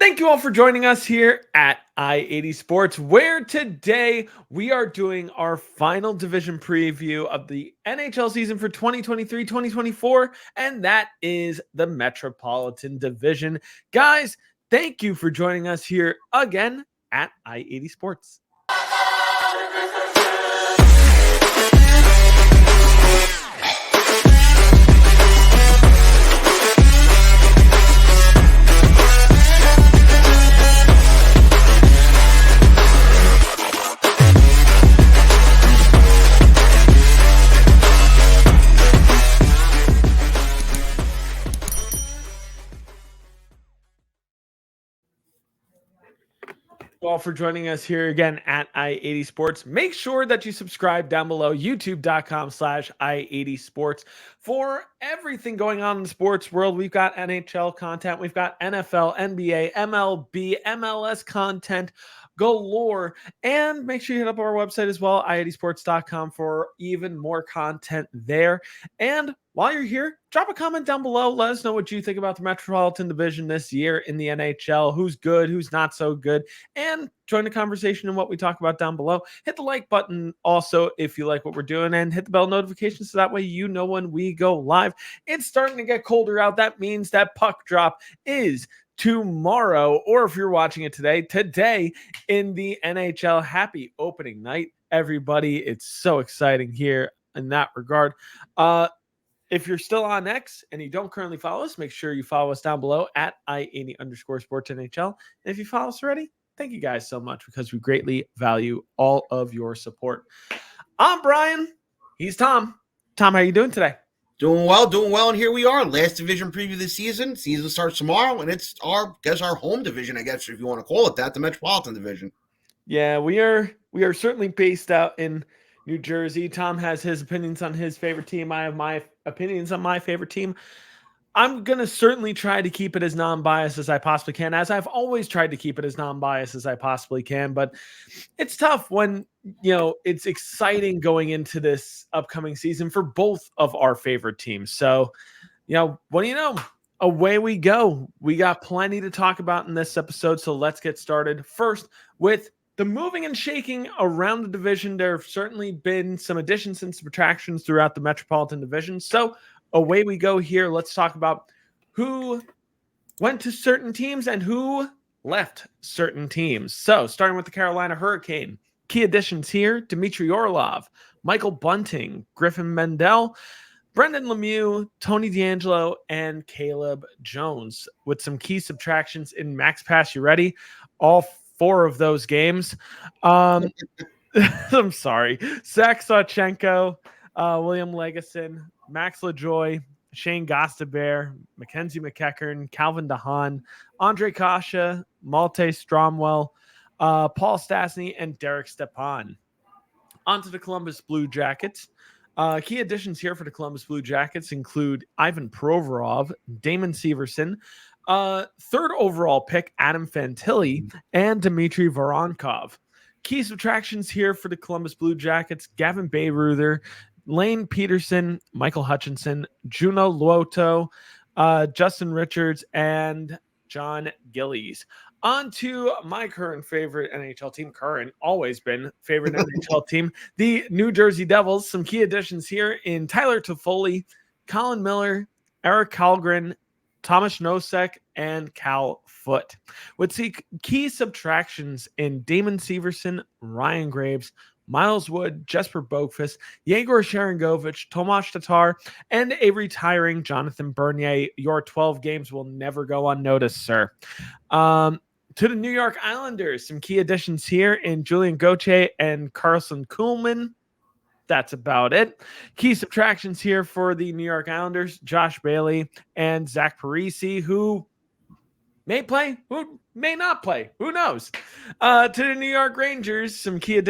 Thank you all for joining us here at I-80 Sports, where today we are doing our final division preview of the NHL season for 2023-2024, and that is the Metropolitan Division. Guys, thank you for joining us here again at I-80 Sports. All for joining us here again at I-80 Sports. Make sure that you subscribe down below, youtube.com/I-80 Sports, for everything going on in the sports world. We've got NHL content, we've got NFL, NBA, MLB, MLS content galore, and make sure you hit up our website as well, i80sports.com, for even more content there. And while you're here, drop a comment down below. Let us know what you think about the Metropolitan Division this year in the NHL. Who's good, who's not so good, and join the conversation in what we talk about down below. Hit the like button also if you like what we're doing, and hit the bell notification so that way you know when we go live. It's starting to get colder out. That means that puck drop is tomorrow, or if you're watching it today in the NHL. Happy opening night, everybody. It's so exciting here in that regard. If you're still on X and you don't currently follow us, make sure you follow us down below at I80_Sports NHL. And if you follow us already, thank you guys so much, because we greatly value all of your support. I'm Brian. He's Tom. Tom, how you doing today? Doing well, and here we are. Last division preview of the season. Season starts tomorrow, and it's our home division, I guess, if you want to call it that, the Metropolitan Division. Yeah, we are certainly based out in New Jersey. Tom has his opinions on his favorite team. I have my opinions on my favorite team. I'm going to certainly try to keep it as non-biased as I possibly can, as I've always tried to keep it as non-biased as I possibly can. But it's tough when, it's exciting going into this upcoming season for both of our favorite teams. So, what do you know? Away we go. We got plenty to talk about in this episode, so let's get started. First, with the moving and shaking around the division. There have certainly been some additions and subtractions throughout the Metropolitan Division. So away we go here. Let's talk about who went to certain teams and who left certain teams. So starting with the Carolina Hurricane. Key additions here: Dmitry Orlov, Michael Bunting, Griffin Mendel, Brendan Lemieux, Tony DeAngelo, and Caleb Jones, with some key subtractions in Max Pacioretty. All 4 of those games. I'm sorry. Zach Sawchenko, William Legason, Max LaJoy, Shane Gostabert, Mackenzie McEachern, Calvin DeHaan, Andre Kasha, Malte Stromwell, Paul Stastny, and Derek Stepan. On to the Columbus Blue Jackets. Key additions here for the Columbus Blue Jackets include Ivan Provorov, Damon Severson, 3rd overall pick Adam Fantilli, and Dmitry Voronkov. Key subtractions here for the Columbus Blue Jackets: Gavin Bayreuther, Lane Peterson, Michael Hutchinson, Juno Luoto, Justin Richards, and John Gillies. On to my current favorite NHL team, always been favorite NHL team, the New Jersey Devils. Some key additions here in Tyler Toffoli, Colin Miller, Eric Kallgren, Thomas Nosek, and Cal Foote, with key subtractions in Damon Severson, Ryan Graves, Miles Wood, Jesper Boqvist, Yegor Sharangovich, Tomas Tatar, and a retiring Jonathan Bernier. Your 12 games will never go unnoticed, sir. To the New York Islanders, some key additions here in Julian Gauthier and Carlson Kuhlman. That's about it. Key subtractions here for the New York Islanders: Josh Bailey and Zach Parise, who may play, who may not play. Who knows? To the New York Rangers, some key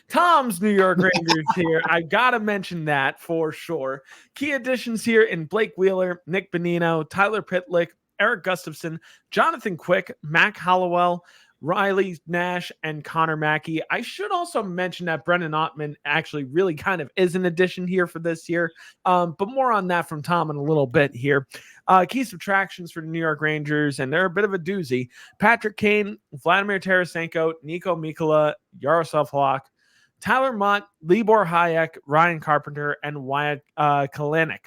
Tom's New York Rangers here. I got to mention that for sure. Key additions here in Blake Wheeler, Nick Bonino, Tyler Pitlick, Eric Gustafson, Jonathan Quick, Mac Hollowell, Riley Nash, and Connor Mackey. I should also mention that Brendan Ottman actually really kind of is an addition here for this year, but more on that from Tom in a little bit here. Key subtractions for the New York Rangers, and they're a bit of a doozy. Patrick Kane, Vladimir Tarasenko, Nico Mikkola, Yaroslav Halak, Tyler Mott, Libor Hayek, Ryan Carpenter, and Wyatt Kalanick.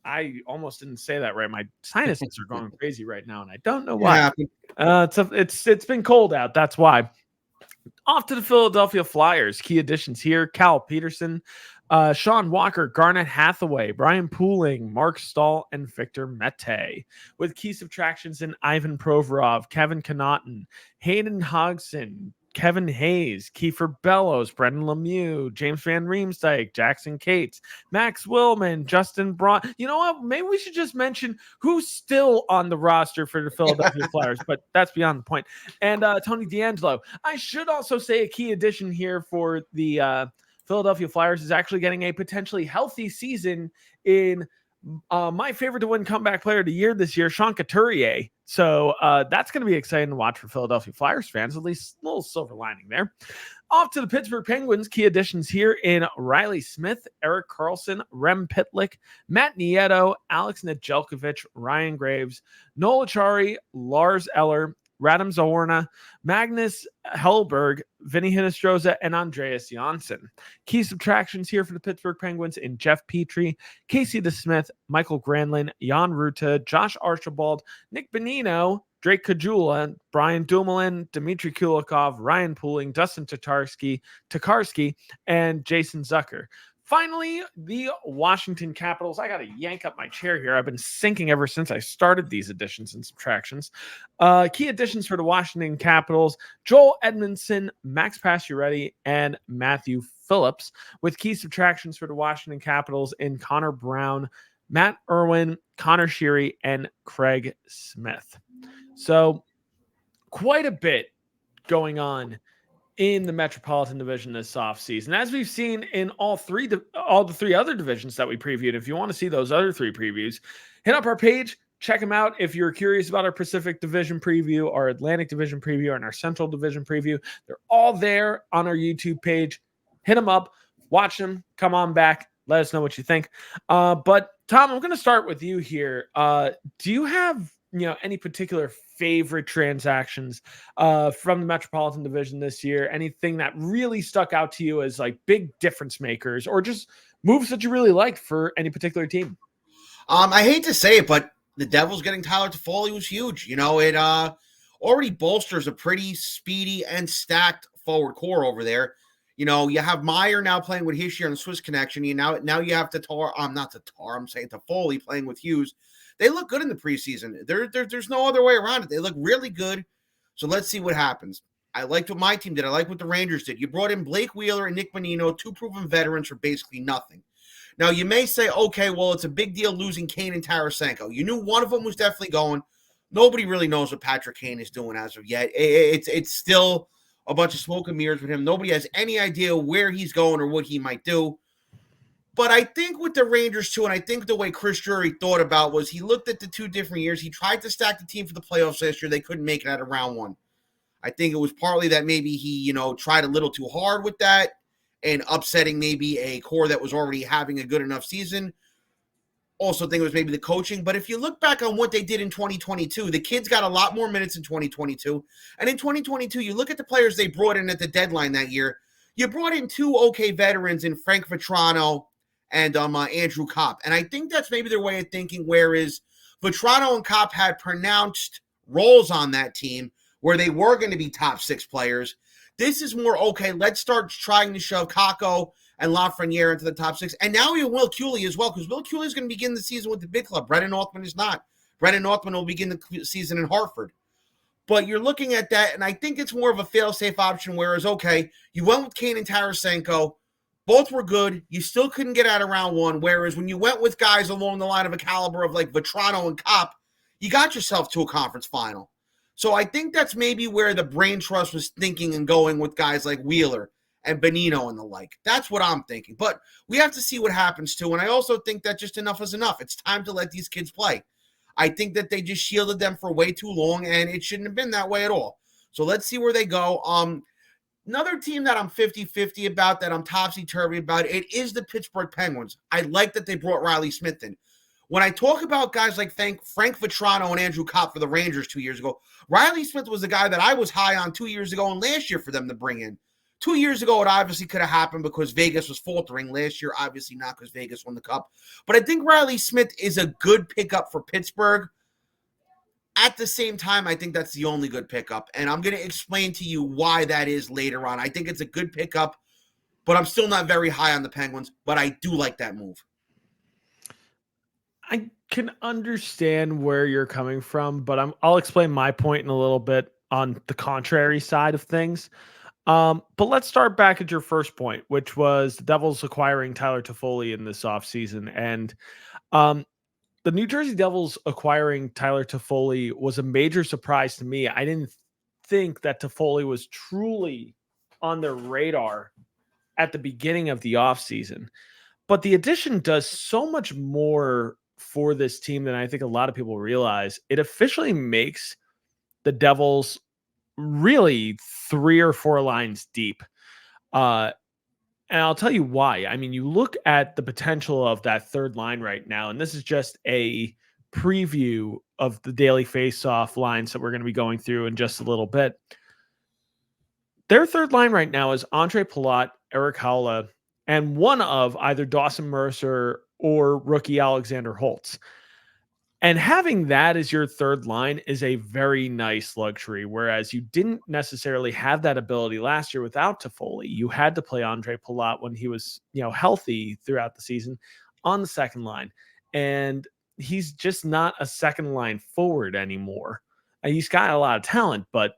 I almost didn't say that right. My sinuses are going crazy right now, and I don't know why. It's been cold out. That's why. Off to the Philadelphia Flyers. Key additions here: Cal Peterson, Sean Walker, Garnet Hathaway, Brian Pooling, Mark Stahl, and Victor Mete. With key subtractions in Ivan Provorov, Kevin Connaughton, Hayden Hodgson, Kevin Hayes, Kiefer Bellows, Brendan Lemieux, James Van Riemsdyk, Jackson Cates, Max Willman, Justin Braun. You know what? Maybe we should just mention who's still on the roster for the Philadelphia Flyers, but that's beyond the point. And Tony DeAngelo. I should also say a key addition here for the Philadelphia Flyers is actually getting a potentially healthy season in my favorite to win comeback player of the year this year, Sean Couturier. So that's going to be exciting to watch for Philadelphia Flyers fans, at least a little silver lining there. Off to the Pittsburgh Penguins. Key additions here in Riley Smith, Eric Carlson, Rem Pitlick, Matt Nieto, Alex Nedeljkovic, Ryan Graves, Noel Acciari, Lars Eller, Radim Zohorna, Magnus Hellberg, Vinny Hinostroza, and Andreas Janssen. Key subtractions here for the Pittsburgh Penguins in Jeff Petrie, Casey DeSmith, Michael Granlund, Jan Ruta, Josh Archibald, Nick Bonino, Drake Caggiula, Brian Dumoulin, Dmitry Kulikov, Ryan Pooling, Dustin Tokarski, and Jason Zucker. Finally, the Washington Capitals. I got to yank up my chair here. I've been sinking ever since I started these additions and subtractions. Key additions for the Washington Capitals: Joel Edmondson, Max Pacioretty, and Matthew Phillips. With key subtractions for the Washington Capitals in Connor Brown, Matt Irwin, Connor Sheary, and Craig Smith. So quite a bit going on in the Metropolitan Division this offseason. As we've seen in all the three other divisions that we previewed. If you want to see those other three previews, hit up our page, check them out. If you're curious about our Pacific Division preview, our Atlantic Division preview, and our Central Division preview, they're all there on our YouTube page. Hit them up, watch them, come on back, let us know what you think. But Tom, I'm going to start with you here. Do you have any particular favorite transactions from the Metropolitan Division this year? Anything that really stuck out to you as like big difference makers, or just moves that you really liked for any particular team? I hate to say it, but the Devils getting Tyler Toffoli was huge. It already bolsters a pretty speedy and stacked forward core over there. You have Meyer now playing with Hischier on the Swiss connection. Now you have Toffoli playing with Hughes. They look good in the preseason. There's no other way around it. They look really good. So let's see what happens. I liked what my team did. I like what the Rangers did. You brought in Blake Wheeler and Nick Bonino, two proven veterans for basically nothing. Now, you may say, okay, well, it's a big deal losing Kane and Tarasenko. You knew one of them was definitely going. Nobody really knows what Patrick Kane is doing as of yet. It's still a bunch of smoke and mirrors with him. Nobody has any idea where he's going or what he might do. But I think with the Rangers, too, and I think the way Chris Drury thought about was he looked at the 2 different years. He tried to stack the team for the playoffs last year. They couldn't make it out of round 1. I think it was partly that maybe he, tried a little too hard with that and upsetting maybe a core that was already having a good enough season. Also think it was maybe the coaching. But if you look back on what they did in 2022, the kids got a lot more minutes in 2022. And in 2022, you look at the players they brought in at the deadline that year. You brought in 2 okay veterans in Frank Vetrano and Andrew Kopp. And I think that's maybe their way of thinking, whereas Vetrano and Kopp had pronounced roles on that team where they were going to be top 6 players. This is more, okay, let's start trying to shove Kakko and Lafreniere into the top 6. And now we have Will Cooley as well, because Will Cooley is going to begin the season with the big club. Brendan Northman is not. Brendan Northman will begin the season in Hartford. But you're looking at that, and I think it's more of a fail-safe option, whereas, okay, you went with Kane and Tarasenko. Both were good. You still couldn't get out of round 1, whereas when you went with guys along the line of a caliber of like Vetrano and Kopp, you got yourself to a conference final. So I think that's maybe where the brain trust was thinking and going with guys like Wheeler and Bonino and the like. That's what I'm thinking. But we have to see what happens too. And I also think that just enough is enough. It's time to let these kids play. I think that they just shielded them for way too long, and it shouldn't have been that way at all. So let's see where they go. Another team that I'm 50-50 about, that I'm topsy-turvy about, it is the Pittsburgh Penguins. I like that they brought Riley Smith in. When I talk about guys like Frank Vetrano and Andrew Kopp for the Rangers 2 years ago, Riley Smith was the guy that I was high on 2 years ago and last year for them to bring in. 2 years ago, it obviously could have happened because Vegas was faltering. Last year, obviously not, because Vegas won the Cup. But I think Riley Smith is a good pickup for Pittsburgh. At the same time, I think that's the only good pickup. And I'm going to explain to you why that is later on. I think it's a good pickup, but I'm still not very high on the Penguins. But I do like that move. I can understand where you're coming from, but I'll explain my point in a little bit on the contrary side of things. But let's start back at your first point, which was the Devils acquiring Tyler Toffoli in this offseason. And the New Jersey Devils acquiring Tyler Toffoli was a major surprise to me. I didn't think that Toffoli was truly on their radar at the beginning of the offseason. But the addition does so much more for this team than I think a lot of people realize. It officially makes the Devils really 3 or 4 lines deep. And I'll tell you why. I mean, you look at the potential of that third line right now, and this is just a preview of the daily face-off lines that we're going to be going through in just a little bit. Their third line right now is Andre Palat, Eric Haula, and one of either Dawson Mercer or rookie Alexander Holtz. And having that as your third line is a very nice luxury, whereas you didn't necessarily have that ability last year without Toffoli. You had to play Andre Palat when he was, healthy throughout the season on the second line. And he's just not a second line forward anymore. And he's got a lot of talent, but,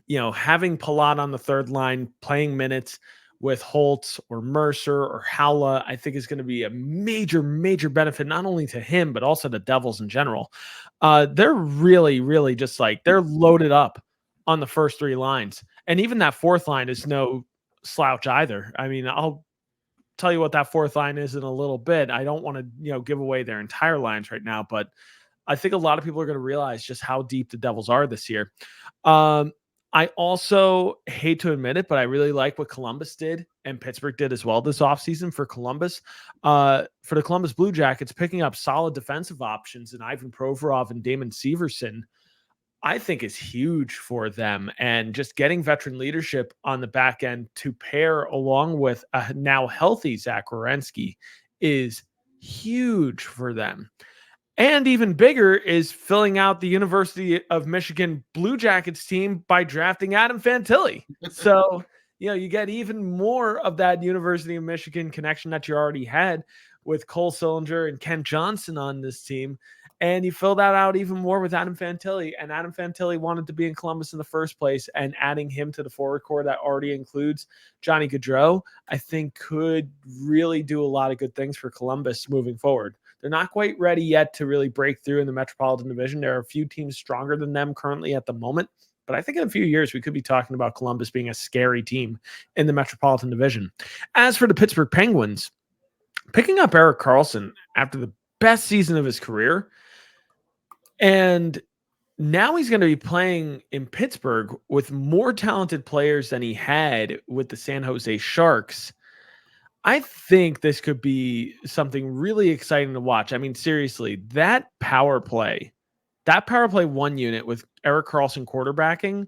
having Palat on the third line, playing minutes with Holtz or Mercer or Haula, I think is going to be a major, major benefit, not only to him, but also the Devils in general. They're really, really just they're loaded up on the first 3 lines. And even that fourth line is no slouch either. I mean, I'll tell you what that fourth line is in a little bit. I don't want to, give away their entire lines right now, but I think a lot of people are going to realize just how deep the Devils are this year. I also hate to admit it, but I really like what Columbus did and Pittsburgh did as well this offseason for Columbus. For the Columbus Blue Jackets, picking up solid defensive options in Ivan Provorov and Damon Severson, I think is huge for them. And just getting veteran leadership on the back end to pair along with a now healthy Zach Werenski is huge for them. And even bigger is filling out the University of Michigan Blue Jackets team by drafting Adam Fantilli. So, you get even more of that University of Michigan connection that you already had with Cole Sillinger and Kent Johnson on this team. And you fill that out even more with Adam Fantilli. And Adam Fantilli wanted to be in Columbus in the first place, and adding him to the forward core that already includes Johnny Gaudreau, I think could really do a lot of good things for Columbus moving forward. They're not quite ready yet to really break through in the Metropolitan Division. There are a few teams stronger than them currently at the moment, but I think in a few years we could be talking about Columbus being a scary team in the Metropolitan Division. As for the Pittsburgh Penguins, picking up Erik Karlsson after the best season of his career, and now he's going to be playing in Pittsburgh with more talented players than he had with the San Jose Sharks. I think this could be something really exciting to watch. I mean, seriously, that power play 1 unit with Erik Karlsson quarterbacking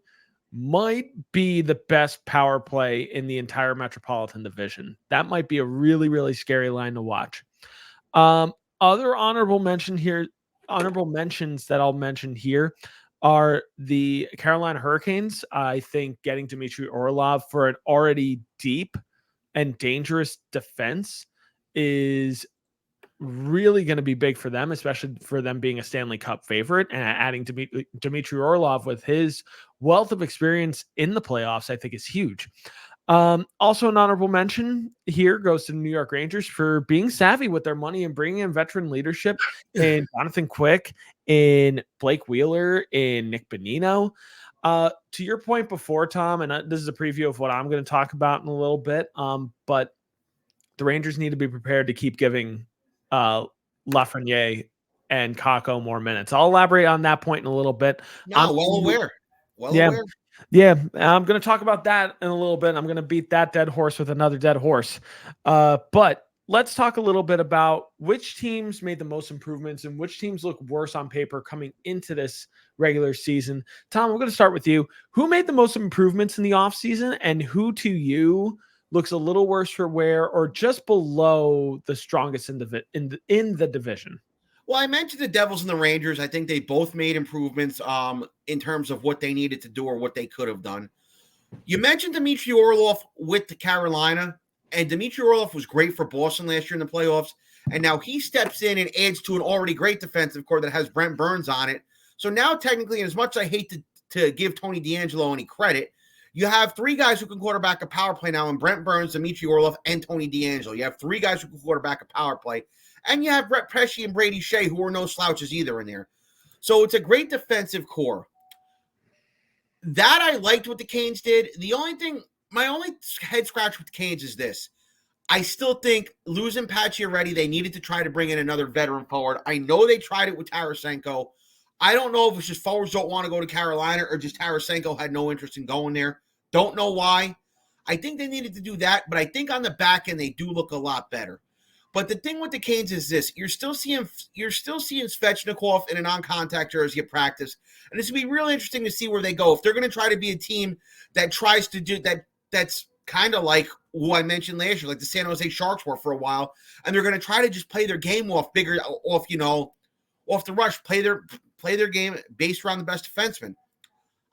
might be the best power play in the entire Metropolitan Division. That might be a really, really scary line to watch. Other honorable mentions that I'll mention here are the Carolina Hurricanes. I think getting Dmitry Orlov for an already deep and dangerous defense is really going to be big for them, especially for them being a Stanley Cup favorite, and adding Dmitry Orlov with his wealth of experience in the playoffs, I think is huge. Also an honorable mention here goes to the New York Rangers for being savvy with their money and bringing in veteran leadership in Jonathan Quick, in Blake Wheeler, in Nick Bonino. To your point before, Tom, and this is a preview of what I'm going to talk about in a little bit, but the Rangers need to be prepared to keep giving Lafreniere and Kakko more minutes. I'll elaborate on that point in a little bit. No, well aware. Yeah, aware. Yeah, I'm going to talk about that in a little bit. I'm going to beat that dead horse with another dead horse. But let's talk a little bit about which teams made the most improvements and which teams look worse on paper coming into this regular season. Tom, I'm going to start with you. Who made the most improvements in the offseason, and who to you looks a little worse for wear or just below the strongest in the division? Well, I mentioned the Devils and the Rangers. I think they both made improvements in terms of what they needed to do or what they could have done. You mentioned Dmitry Orlov with the Carolina, and Dmitry Orlov was great for Boston last year in the playoffs, and now he steps in and adds to an already great defensive core that has Brent Burns on it. So now technically, as much as I hate to give Tony DeAngelo any credit, you have three guys who can quarterback a power play now in Brent Burns, Dmitry Orlov, and Tony DeAngelo. You have three guys who can quarterback a power play. And you have Brett Pesci and Brady Shea, who are no slouches either in there. So it's a great defensive core. That I liked what the Canes did. My only head scratch with the Canes is this. I still think losing Pacioretty, they needed to try to bring in another veteran forward. I know they tried it with Tarasenko. I don't know if it's just forwards don't want to go to Carolina or just Tarasenko had no interest in going there. Don't know why. I think they needed to do that, but I think on the back end they do look a lot better. But the thing with the Canes is this: you're still seeing Svechnikov in a non-contact jersey at practice, and it's gonna be really interesting to see where they go. If they're going to try to be a team that tries to do that, that's kind of like who I mentioned last year, like the San Jose Sharks were for a while, and they're going to try to just play their game off the rush, play their game based around the best defenseman.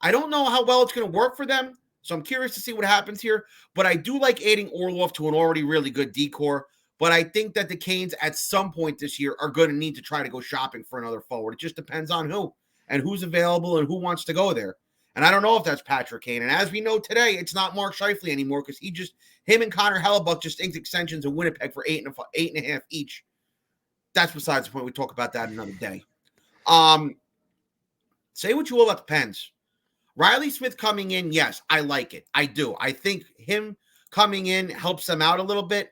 I don't know how well it's going to work for them, so I'm curious to see what happens here. But I do like adding Orlov to an already really good decor. But I think that the Canes at some point this year are going to need to try to go shopping for another forward. It just depends on who and who's available and who wants to go there. And I don't know if that's Patrick Kane. And as we know today, it's not Mark Scheifele anymore because him and Connor Hellebuck just inked extensions in Winnipeg for 8.5 each. That's besides the point. We talk about that another day. Say what you will about the Pens. Riley Smith coming in, yes, I like it. I do. I think him coming in helps them out a little bit.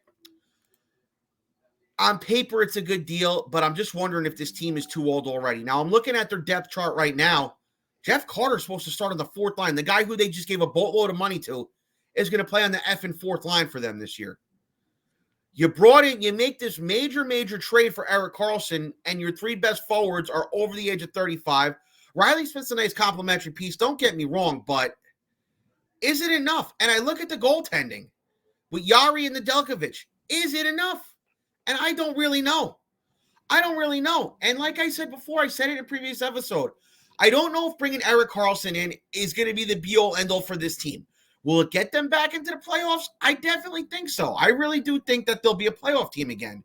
On paper, it's a good deal, but I'm just wondering if this team is too old already. Now, I'm looking at their depth chart right now. Jeff Carter's supposed to start on the fourth line. The guy who they just gave a boatload of money to is going to play on the effing fourth line for them this year. You make this major trade for Erik Karlsson, and your three best forwards are over the age of 35. Riley Smith's a nice complimentary piece. Don't get me wrong, but is it enough? And I look at the goaltending with Yari and Nedeljkovic. Is it enough? And I don't really know. And like I said before, I said it in a previous episode, I don't know if bringing Erik Karlsson in is going to be the be-all, end-all for this team. Will it get them back into the playoffs? I definitely think so. I really do think that they'll be a playoff team again.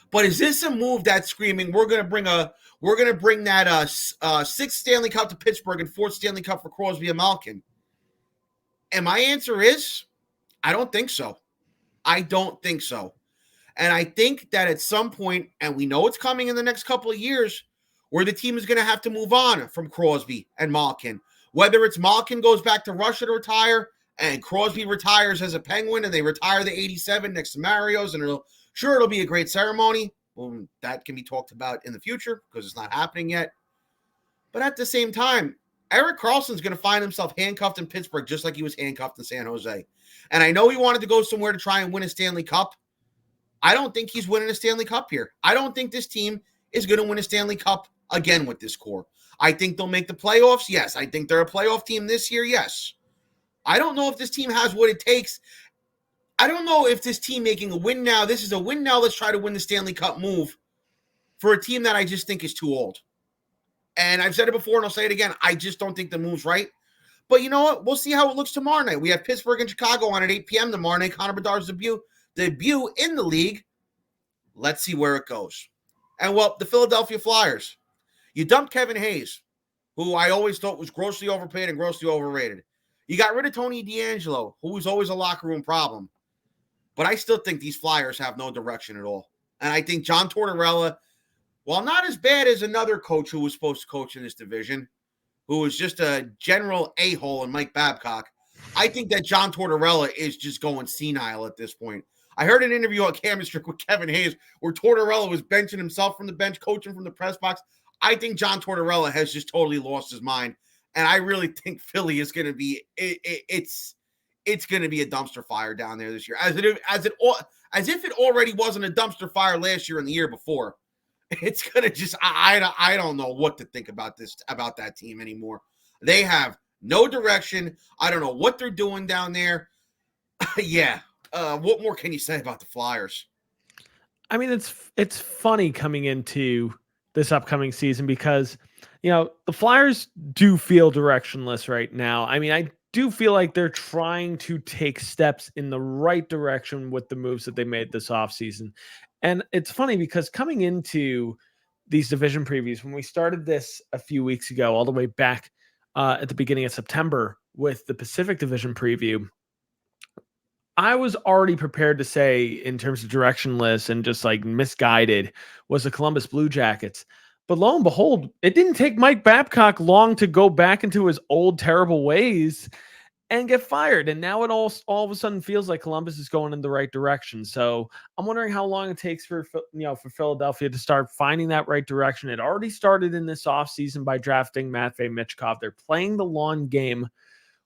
But is this a move that's screaming, we're going to bring that sixth Stanley Cup to Pittsburgh and fourth Stanley Cup for Crosby and Malkin? And my answer is, I don't think so. And I think that at some point, and we know it's coming in the next couple of years, where the team is going to have to move on from Crosby and Malkin. Whether it's Malkin goes back to Russia to retire and Crosby retires as a Penguin and they retire the 87 next to Mario's, and it'll be a great ceremony. Well, that can be talked about in the future because it's not happening yet. But at the same time, Erik Karlsson's going to find himself handcuffed in Pittsburgh just like he was handcuffed in San Jose. And I know he wanted to go somewhere to try and win a Stanley Cup. I don't think he's winning a Stanley Cup here. I don't think this team is going to win a Stanley Cup again with this core. I think they'll make the playoffs. Yes. I think they're a playoff team this year. Yes. I don't know if this team has what it takes. I don't know if this team making a win now, this is a win now, let's try to win the Stanley Cup move for a team that I just think is too old. And I've said it before and I'll say it again. I just don't think the move's right. But you know what? We'll see how it looks tomorrow night. We have Pittsburgh and Chicago on at 8 p.m. tomorrow night. Connor Bedard's debut in the league. Let's see where it goes. And well, the Philadelphia Flyers. You dumped Kevin Hayes, who I always thought was grossly overpaid and grossly overrated. You got rid of Tony DeAngelo, who was always a locker room problem. But I still think these Flyers have no direction at all. And I think John Tortorella, while not as bad as another coach who was supposed to coach in this division, who was just a general a-hole in Mike Babcock, I think that John Tortorella is just going senile at this point. I heard an interview on Chemistry with Kevin Hayes where Tortorella was benching himself from the bench, coaching from the press box. I think John Tortorella has just totally lost his mind. And I really think Philly is going to be it's going to be a dumpster fire down there this year, as if it already wasn't a dumpster fire last year and the year before. It's going to just I don't know what to think about that team anymore. They have no direction. I don't know what they're doing down there. Yeah. What more can you say about the Flyers? I mean, it's funny coming into this upcoming season because, the Flyers do feel directionless right now. I mean, I do feel like they're trying to take steps in the right direction with the moves that they made this offseason. And it's funny because coming into these division previews, when we started this a few weeks ago, all the way back at the beginning of September with the Pacific Division preview, I was already prepared to say, in terms of directionless and just like misguided, was the Columbus Blue Jackets. But lo and behold, it didn't take Mike Babcock long to go back into his old terrible ways and get fired. And now it all of a sudden feels like Columbus is going in the right direction. So I'm wondering how long it takes for Philadelphia to start finding that right direction. It already started in this offseason by drafting Matvei Michkov. They're playing the long game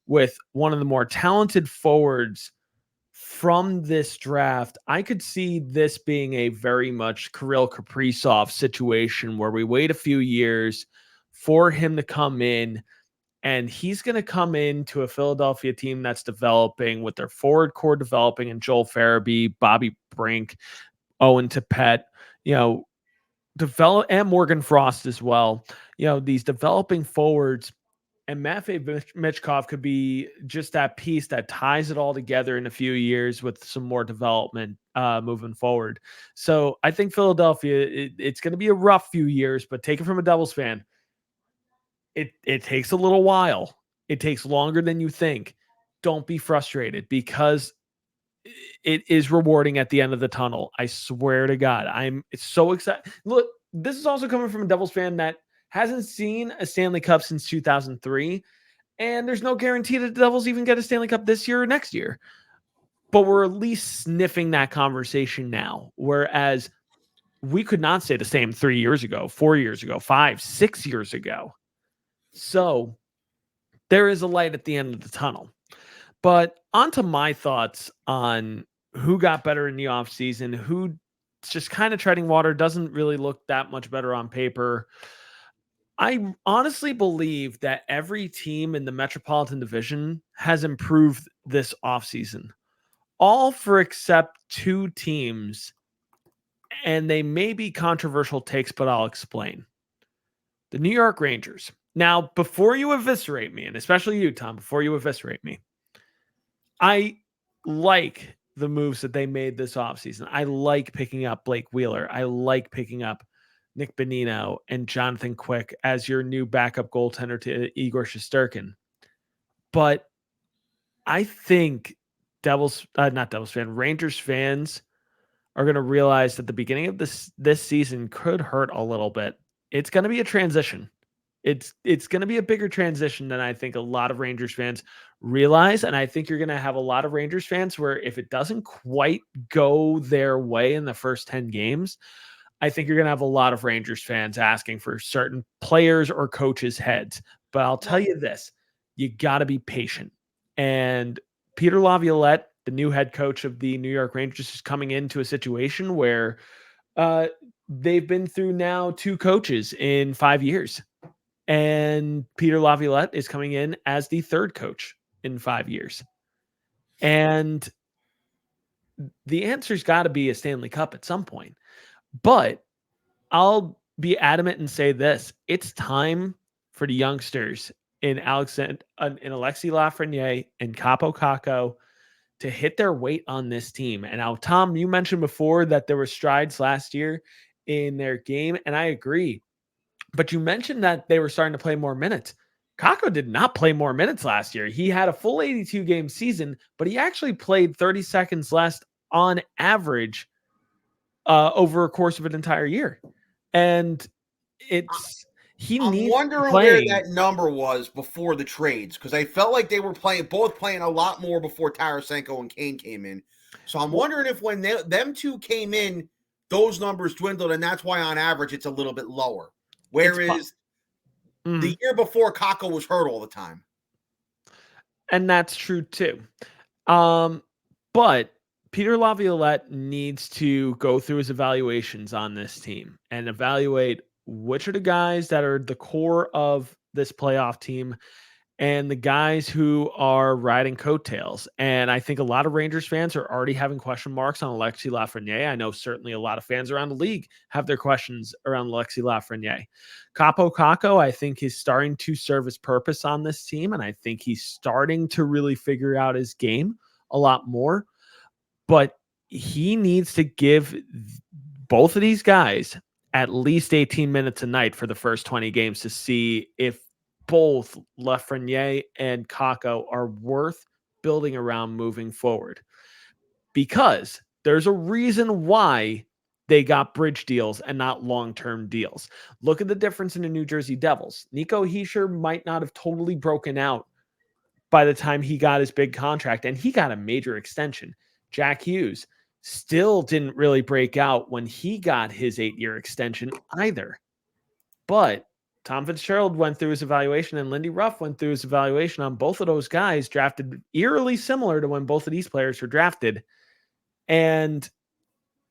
with one of the more talented forwards from this draft. I could see this being a very much Kirill Kaprizov situation where we wait a few years for him to come in, and he's going to come into a Philadelphia team that's developing with their forward core developing, and Joel Farabee, Bobby Brink, Owen Tippett, develop, and Morgan Frost as well. These developing forwards. And Matvei Michkov could be just that piece that ties it all together in a few years with some more development moving forward. So I think Philadelphia, it's going to be a rough few years, but take it from a Devils fan. It takes a little while. It takes longer than you think. Don't be frustrated because it is rewarding at the end of the tunnel. I swear to God, it's so excited. Look, this is also coming from a Devils fan that hasn't seen a Stanley Cup since 2003, and there's no guarantee that the Devils even get a Stanley Cup this year or next year. But we're at least sniffing that conversation now, whereas we could not say the same 3 years ago, 4 years ago, 5, 6 years ago. So there is a light at the end of the tunnel. But on to my thoughts on who got better in the offseason, who's just kind of treading water, doesn't really look that much better on paper. I honestly believe that every team in the Metropolitan Division has improved this offseason, all for except two teams, and they may be controversial takes, but I'll explain. The New York Rangers. Now, before you eviscerate me, and especially you, Tom, before you eviscerate me, I like the moves that they made this offseason. I like picking up Blake Wheeler. I like picking up Nick Bonino and Jonathan Quick as your new backup goaltender to Igor Shesterkin. But I think Rangers fans are going to realize that the beginning of this season could hurt a little bit. It's going to be a transition. It's going to be a bigger transition than I think a lot of Rangers fans realize. And I think you're going to have a lot of Rangers fans where if it doesn't quite go their way in the first 10 games, I think you're going to have a lot of Rangers fans asking for certain players or coaches' heads. But I'll tell you this, you got to be patient. And Peter Laviolette, the new head coach of the New York Rangers, is coming into a situation where they've been through now 2 coaches in 5 years. And Peter Laviolette is coming in as the 3rd coach in 5 years. And the answer's got to be a Stanley Cup at some point. But I'll be adamant and say this. It's time for the youngsters in Alexei Lafreniere and Capo Caco to hit their weight on this team. And now, Tom, you mentioned before that there were strides last year in their game, and I agree. But you mentioned that they were starting to play more minutes. Caco did not play more minutes last year. He had a full 82-game season, but he actually played 30 seconds less on average over a course of an entire year. And I'm wondering where that number was before the trades, because I felt like they were both playing a lot more before Tarasenko and Kane came in. So I'm wondering if when them two came in, those numbers dwindled, and that's why on average it's a little bit lower. Whereas The year before, Kakko was hurt all the time. And that's true too. But Peter Laviolette needs to go through his evaluations on this team and evaluate which are the guys that are the core of this playoff team and the guys who are riding coattails. And I think a lot of Rangers fans are already having question marks on Alexis Lafreniere. I know certainly a lot of fans around the league have their questions around Alexis Lafreniere. Kaapo Kakko, I think, is starting to serve his purpose on this team, and I think he's starting to really figure out his game a lot more. But he needs to give both of these guys at least 18 minutes a night for the first 20 games to see if both Lafreniere and Kakko are worth building around moving forward. Because there's a reason why they got bridge deals and not long-term deals. Look at the difference in the New Jersey Devils. Nico Hischier might not have totally broken out by the time he got his big contract, and he got a major extension. Jack Hughes still didn't really break out when he got his 8-year extension either. But Tom Fitzgerald went through his evaluation, and Lindy Ruff went through his evaluation on both of those guys, drafted eerily similar to when both of these players were drafted. And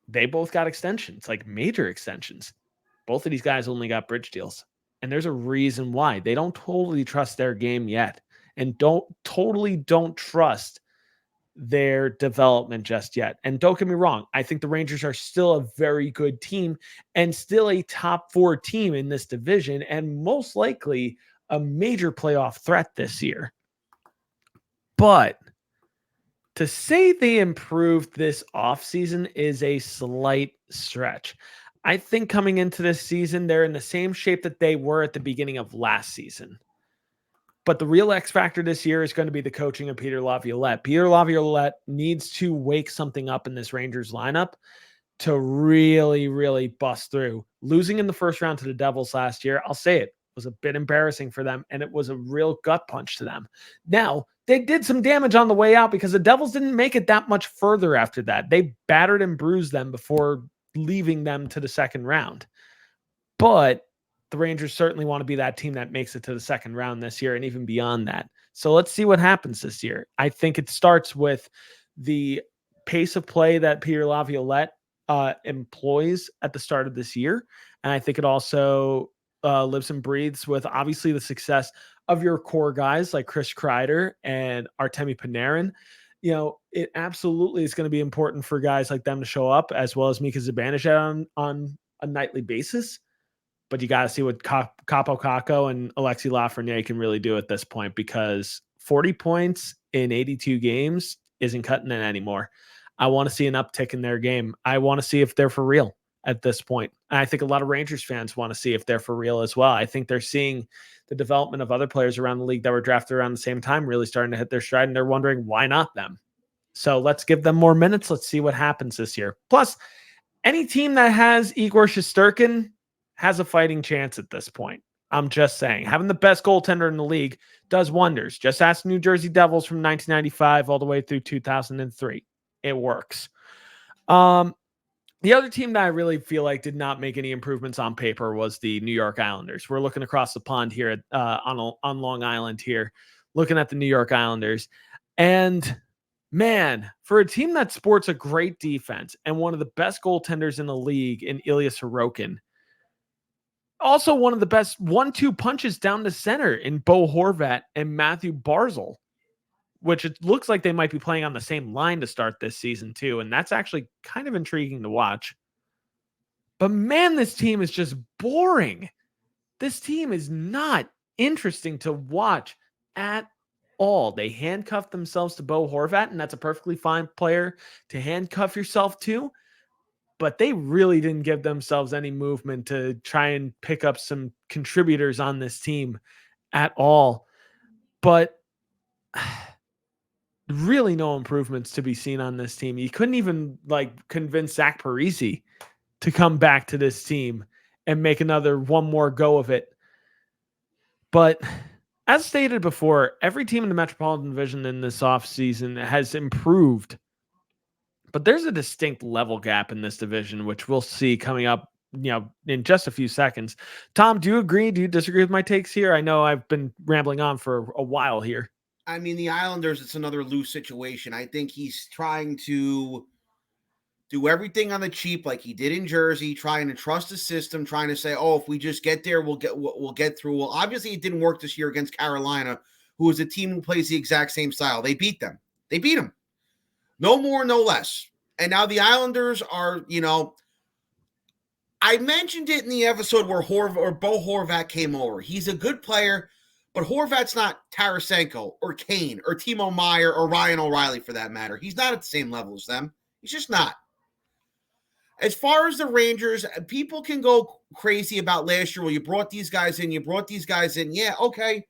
they both got extensions, like major extensions. Both of these guys only got bridge deals. And there's a reason why. They don't totally trust their game yet, and don't trust their development just yet. And don't get me wrong, I think the Rangers are still a very good team and still a top 4 team in this division, and most likely a major playoff threat this year. But to say they improved this offseason is a slight stretch. I think coming into this season, they're in the same shape that they were at the beginning of last season. But the real X factor this year is going to be the coaching of Peter Laviolette. Peter Laviolette needs to wake something up in this Rangers lineup to really, really bust through. Losing in the first round to the Devils last year, I'll say it, was a bit embarrassing for them, and it was a real gut punch to them. Now, they did some damage on the way out because the Devils didn't make it that much further after that. They battered and bruised them before leaving them to the second round. But the Rangers certainly want to be that team that makes it to the second round this year and even beyond that. So let's see what happens this year. I think it starts with the pace of play that Peter Laviolette employs at the start of this year. And I think it also lives and breathes with obviously the success of your core guys like Chris Kreider and Artemi Panarin. You know, it absolutely is going to be important for guys like them to show up, as well as Mika Zibanejad on a nightly basis. But you got to see what Kaapo Kakko and Alexis Lafreniere can really do at this point, because 40 points in 82 games isn't cutting it anymore. I want to see an uptick in their game. I want to see if they're for real at this point. And I think a lot of Rangers fans want to see if they're for real as well. I think they're seeing the development of other players around the league that were drafted around the same time really starting to hit their stride, and they're wondering why not them. So let's give them more minutes. Let's see what happens this year. Plus, any team that has Igor Shesterkin has a fighting chance at this point. I'm just saying, having the best goaltender in the league does wonders. Just ask New Jersey Devils from 1995 all the way through 2003. It works. The other team that I really feel like did not make any improvements on paper was the New York Islanders. We're looking across the pond here on Long Island here, looking at the New York Islanders. And man, for a team that sports a great defense and one of the best goaltenders in the league in Ilya Sorokin, also one of the best 1-2 punches down the center in Bo Horvat and Matthew Barzal, which it looks like they might be playing on the same line to start this season too. And that's actually kind of intriguing to watch. But man, this team is just boring. This team is not interesting to watch at all. They handcuffed themselves to Bo Horvat, and that's a perfectly fine player to handcuff yourself to. But they really didn't give themselves any movement to try and pick up some contributors on this team at all. But really no improvements to be seen on this team. You couldn't even convince Zach Parise to come back to this team and make one more go of it. But as stated before, every team in the Metropolitan Division in this offseason has improved. But there's a distinct level gap in this division, which we'll see coming up in just a few seconds. Tom, do you agree? Do you disagree with my takes here? I know I've been rambling on for a while here. I mean, the Islanders, it's another loose situation. I think he's trying to do everything on the cheap like he did in Jersey, trying to trust the system, trying to say, oh, if we just get there, we'll get through. Well, obviously it didn't work this year against Carolina, who is a team who plays the exact same style. They beat them. They beat them. No more, no less. And now the Islanders are, I mentioned it in the episode where Bo Horvat came over. He's a good player, but Horvat's not Tarasenko or Kane or Timo Meyer or Ryan O'Reilly for that matter. He's not at the same level as them. He's just not. As far as the Rangers, people can go crazy about last year. Well, you brought these guys in. Yeah, okay.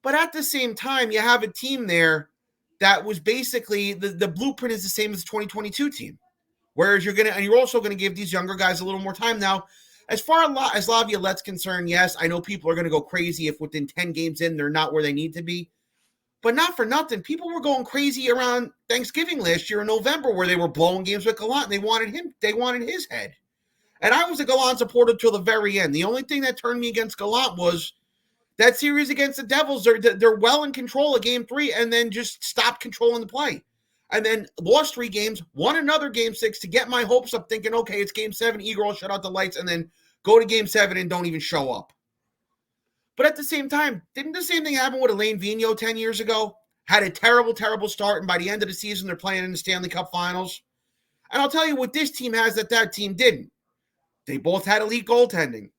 But at the same time, you have a team there that was basically the blueprint is the same as the 2022 team. Whereas you're also going to give these younger guys a little more time now. As far as Laviolette's concerned, yes, I know people are going to go crazy if within 10 games in, they're not where they need to be. But not for nothing. People were going crazy around Thanksgiving last year in November where they were blowing games with Gallant. They wanted his head. And I was a Gallant supporter till the very end. The only thing that turned me against Gallant was that series against the Devils. They're well in control of game 3 and then just stopped controlling the play. And then lost 3 games, won another game 6 to get my hopes up thinking, okay, it's game 7, Igor will shut out the lights, and then go to game 7 and don't even show up. But at the same time, didn't the same thing happen with Alain Vigneault 10 years ago? Had a terrible, terrible start, and by the end of the season, they're playing in the Stanley Cup Finals. And I'll tell you what this team has that team didn't. They both had elite goaltending.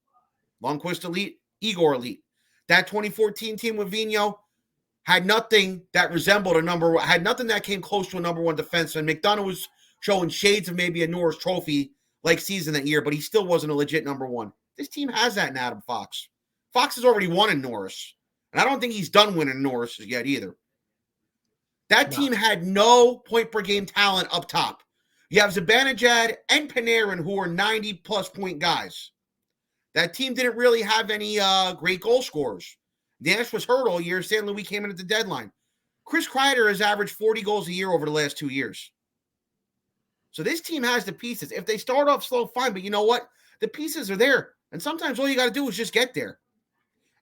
Lundqvist elite, Igor elite. That 2014 team with Vigneault had nothing that resembled had nothing that came close to a number 1 defenseman. McDonough was showing shades of maybe a Norris Trophy-like season that year, but he still wasn't a legit number 1. This team has that in Adam Fox. Fox has already won in Norris, and I don't think he's done winning Norris yet either. That team had no point-per-game talent up top. You have Zibanejad and Panarin, who are 90-plus point guys. That team didn't really have any great goal scorers. Nash was hurt all year. St. Louis came in at the deadline. Chris Kreider has averaged 40 goals a year over the last 2 years. So this team has the pieces. If they start off slow, fine, but you know what? The pieces are there, and sometimes all you got to do is just get there.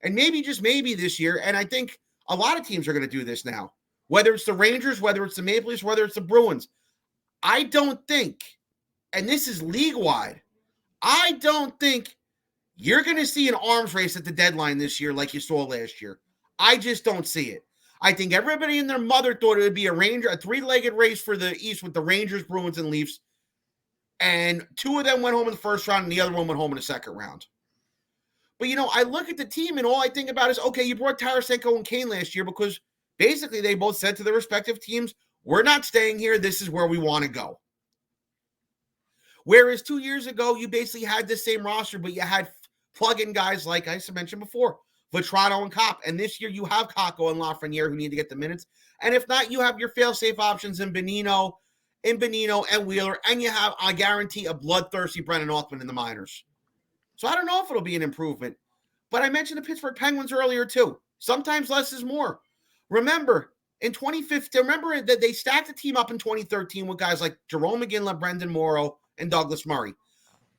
And maybe, just maybe this year, and I think a lot of teams are going to do this now, whether it's the Rangers, whether it's the Maple Leafs, whether it's the Bruins. I don't think, and this is league-wide, I don't think you're going to see an arms race at the deadline this year like you saw last year. I just don't see it. I think everybody and their mother thought it would be a 3-legged race for the East with the Rangers, Bruins, and Leafs, and 2 of them went home in the first round, and the other one went home in the second round. But, I look at the team, and all I think about is, okay, you brought Tarasenko and Kane last year because basically they both said to their respective teams, we're not staying here. This is where we want to go. Whereas 2 years ago, you basically had the same roster, but you had plug-in guys like I mentioned before, Vetrano and Kopp. And this year you have Kakko and Lafreniere who need to get the minutes. And if not, you have your fail-safe options in Bonino and Wheeler, and you have, I guarantee, a bloodthirsty Brennan Othmann in the minors. So I don't know if it'll be an improvement. But I mentioned the Pittsburgh Penguins earlier, too. Sometimes less is more. Remember, in 2015, remember that they stacked the team up in 2013 with guys like Jerome McGinley, Brendan Morrow, and Douglas Murray.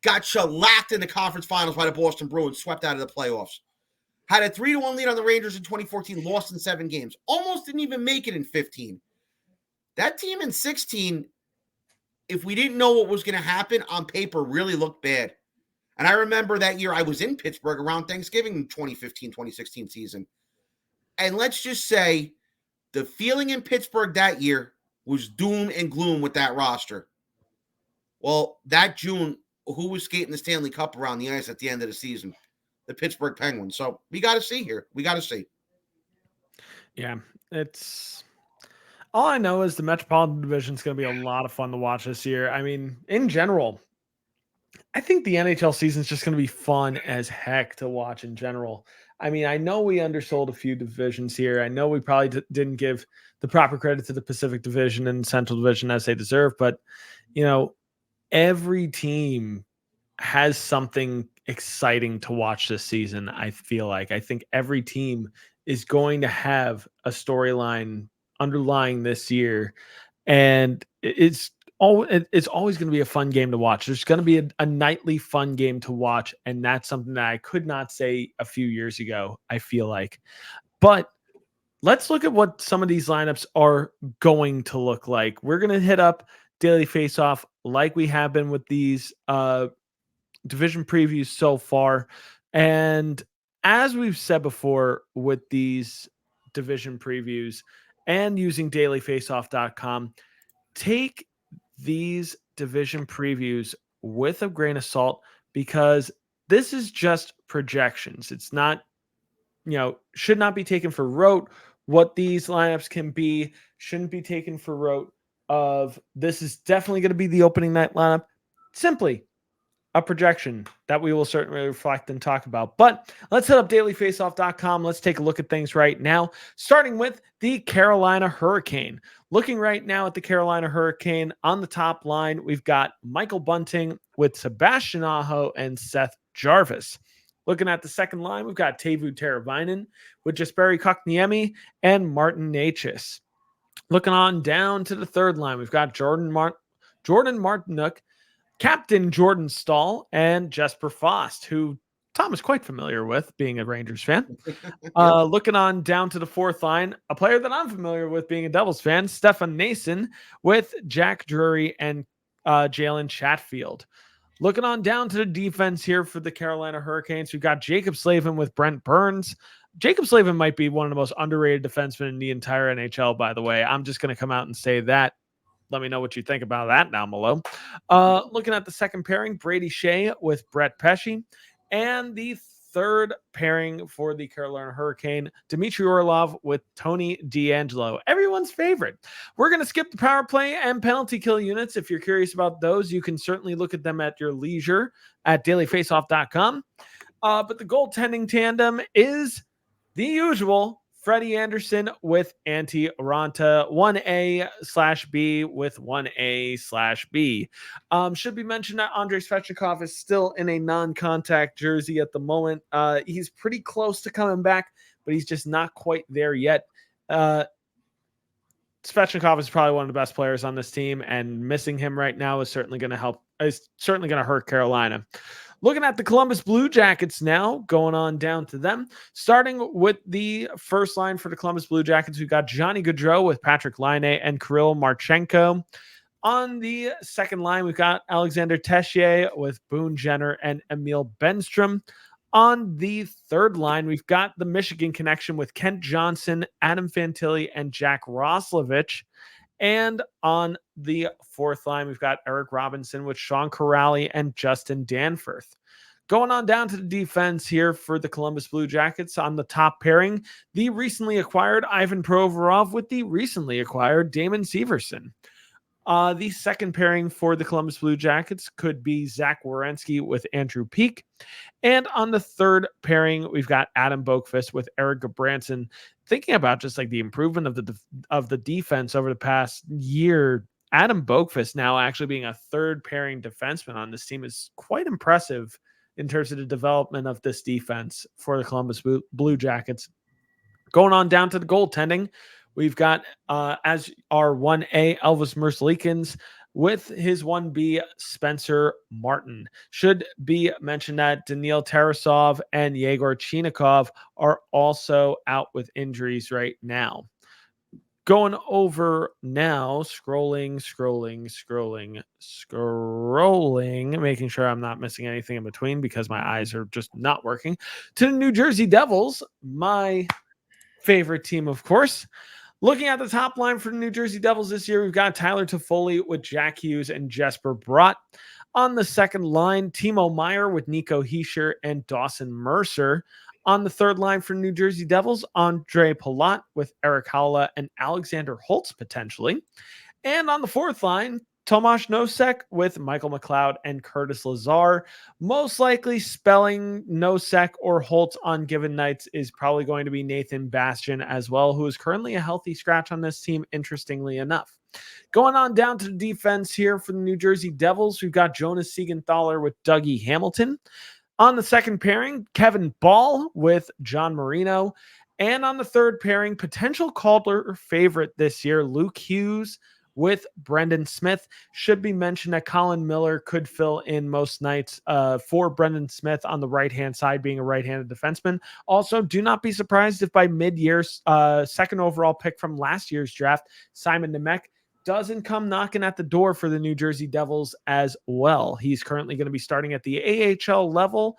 Got shellacked in the conference finals by the Boston Bruins, swept out of the playoffs. Had a 3-1 lead on the Rangers in 2014, lost in 7 games. Almost didn't even make it in 15. That team in 16, if we didn't know what was going to happen, on paper really looked bad. And I remember that year I was in Pittsburgh around Thanksgiving 2015-2016 season. And let's just say the feeling in Pittsburgh that year was doom and gloom with that roster. Well, that June, who was skating the Stanley Cup around the ice at the end of the season? The Pittsburgh Penguins. So we got to see here. We got to see. Yeah, it's all I know is the Metropolitan Division is going to be a lot of fun to watch this year. I mean, in general, I think the NHL season is just going to be fun as heck to watch in general. I mean, I know we undersold a few divisions here. I know we probably didn't give the proper credit to the Pacific Division and Central Division as they deserve, but every team has something exciting to watch this season. I feel like I think every team is going to have a storyline underlying this year, and it's it's always going to be a fun game to watch. There's going to be a nightly fun game to watch, and that's something that I could not say a few years ago, I feel like. But let's look at what some of these lineups are going to look like. We're going to hit up Daily Faceoff like we have been with these division previews so far. And as we've said before with these division previews and using dailyfaceoff.com, take these division previews with a grain of salt, because this is just projections. It's not, should not be taken for rote. What these lineups can be shouldn't be taken for rote of this is definitely going to be the opening night lineup. Simply a projection that we will certainly reflect and talk about. But let's hit up dailyfaceoff.com. Let's take a look at things right now, starting with the Carolina Hurricane. Looking right now at the Carolina Hurricane, on the top line, we've got Michael Bunting with Sebastian Aho and Seth Jarvis. Looking at the second line, we've got Teuvo Teravainen with Jesperi Kotkaniemi and Martin Necas. Looking on down to the third line, we've got Jordan Martinook, Captain Jordan Stahl, and Jesper Fast, who Tom is quite familiar with, being a Rangers fan. Looking on down to the fourth line, a player that I'm familiar with, being a Devils fan, Stefan Nason, with Jack Drury and Jalen Chatfield. Looking on down to the defense here for the Carolina Hurricanes, we've got Jacob Slavin with Brent Burns. Jacob Slavin might be one of the most underrated defensemen in the entire NHL, by the way. I'm just going to come out and say that. Let me know what you think about that down below. Looking at the second pairing, Brady Shea with Brett Pesce. And the third pairing for the Carolina Hurricane, Dmitry Orlov with Tony DeAngelo, everyone's favorite. We're going to skip the power play and penalty kill units. If you're curious about those, you can certainly look at them at your leisure at dailyfaceoff.com. But the goaltending tandem is the usual. Freddie Anderson with Antti Ranta, 1A/B with 1A/B. Should be mentioned that Andrei Svechnikov is still in a non-contact jersey at the moment. He's pretty close to coming back, but he's just not quite there yet. Svechnikov is probably one of the best players on this team, and missing him right now is certainly going to help. Is certainly going to hurt Carolina. Looking at the Columbus Blue Jackets now, going on down to them. Starting with the first line for the Columbus Blue Jackets, we've got Johnny Gaudreau with Patrick Laine and Kirill Marchenko. On the second line, we've got Alexander Tessier with Boone Jenner and Emil Benstrom. On the third line, we've got the Michigan connection with Kent Johnson, Adam Fantilli, and Jack Roslovich. And on the fourth line, we've got Eric Robinson with Sean Corrali and Justin Danforth. Going on down to the defense here for the Columbus Blue Jackets, on the top pairing, the recently acquired Ivan Provorov with the recently acquired Damon Severson. The second pairing for the Columbus Blue Jackets could be Zach Werenski with Andrew Peak. And on the third pairing, we've got Adam Boqvist with Eric Gabranson. Thinking about just like the improvement of the defense over the past year, Adam Boqvist now actually being a third pairing defenseman on this team is quite impressive in terms of the development of this defense for the Columbus Blue Jackets. Going on down to the goaltending, we've got as our 1A Elvis Merzlikins with his 1B Spencer Martin. Should be mentioned that Daniil Tarasov and Yegor Chinikov are also out with injuries right now. Going over now, scrolling, making sure I'm not missing anything in between because my eyes are just not working. To the New Jersey Devils, my favorite team, of course. Looking at the top line for the New Jersey Devils this year, we've got Tyler Toffoli with Jack Hughes and Jesper Bratt. On the second line, Timo Meier with Nico Hischier and Dawson Mercer. On the third line for New Jersey Devils, Andre Palat with Eric Haula and Alexander Holtz potentially. And on the fourth line, Tomasz Nosek with Michael McLeod and Curtis Lazar. Most likely spelling Nosek or Holtz on given nights is probably going to be Nathan Bastian as well, who is currently a healthy scratch on this team, interestingly enough. Going on down to the defense here for the New Jersey Devils, we've got Jonas Siegenthaler with Dougie Hamilton. On the second pairing, Kevin Ball with John Marino. And on the third pairing, potential Calder favorite this year, Luke Hughes with Brendan Smith. Should be mentioned that Colin Miller could fill in most nights for Brendan Smith on the right-hand side, being a right-handed defenseman. Also, do not be surprised if by mid-year, second overall pick from last year's draft, Simon Nemec, doesn't come knocking at the door for the New Jersey Devils as well. He's currently going to be starting at the AHL level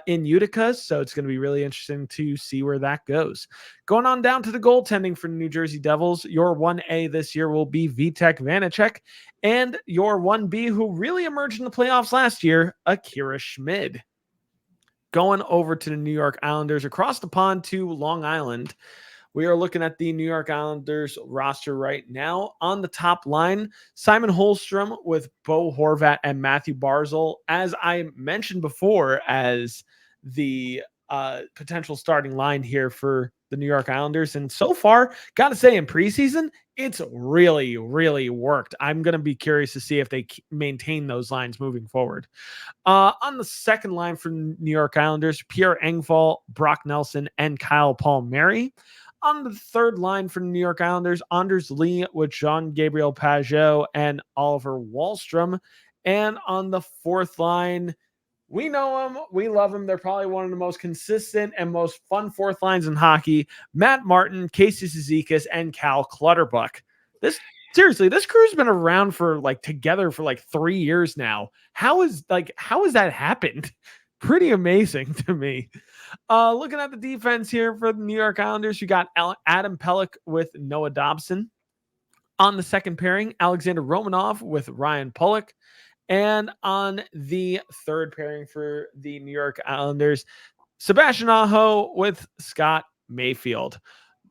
in Utica, so it's going to be really interesting to see where that goes. Going on down to the goaltending for the New Jersey Devils, your 1A this year will be Vitek Vanacek, and your 1B, who really emerged in the playoffs last year, Akira Schmid. Going over to the New York Islanders, across the pond to Long Island, we are looking at the New York Islanders roster right now. On the top line, Simon Holmstrom with Bo Horvat and Matthew Barzal, as I mentioned before, as the potential starting line here for the New York Islanders. And so far, got to say, in preseason, it's really, really worked. I'm going to be curious to see if they maintain those lines moving forward. On the second line for New York Islanders, Pierre Engvall, Brock Nelson, and Kyle Palmieri. On the third line for the New York Islanders, Anders Lee with Jean-Gabriel Pageau and Oliver Wahlstrom. And on the fourth line, we know them, we love them. They're probably one of the most consistent and most fun fourth lines in hockey. Matt Martin, Casey Cizikas, and Cal Clutterbuck. This crew's been around for together for 3 years now. How has that happened? Pretty amazing to me. Looking at the defense here for the New York Islanders, you got Adam Pelech with Noah Dobson. On the second pairing, Alexander Romanov with Ryan Pulock. And on the third pairing for the New York Islanders, Sebastian Aho with Scott Mayfield.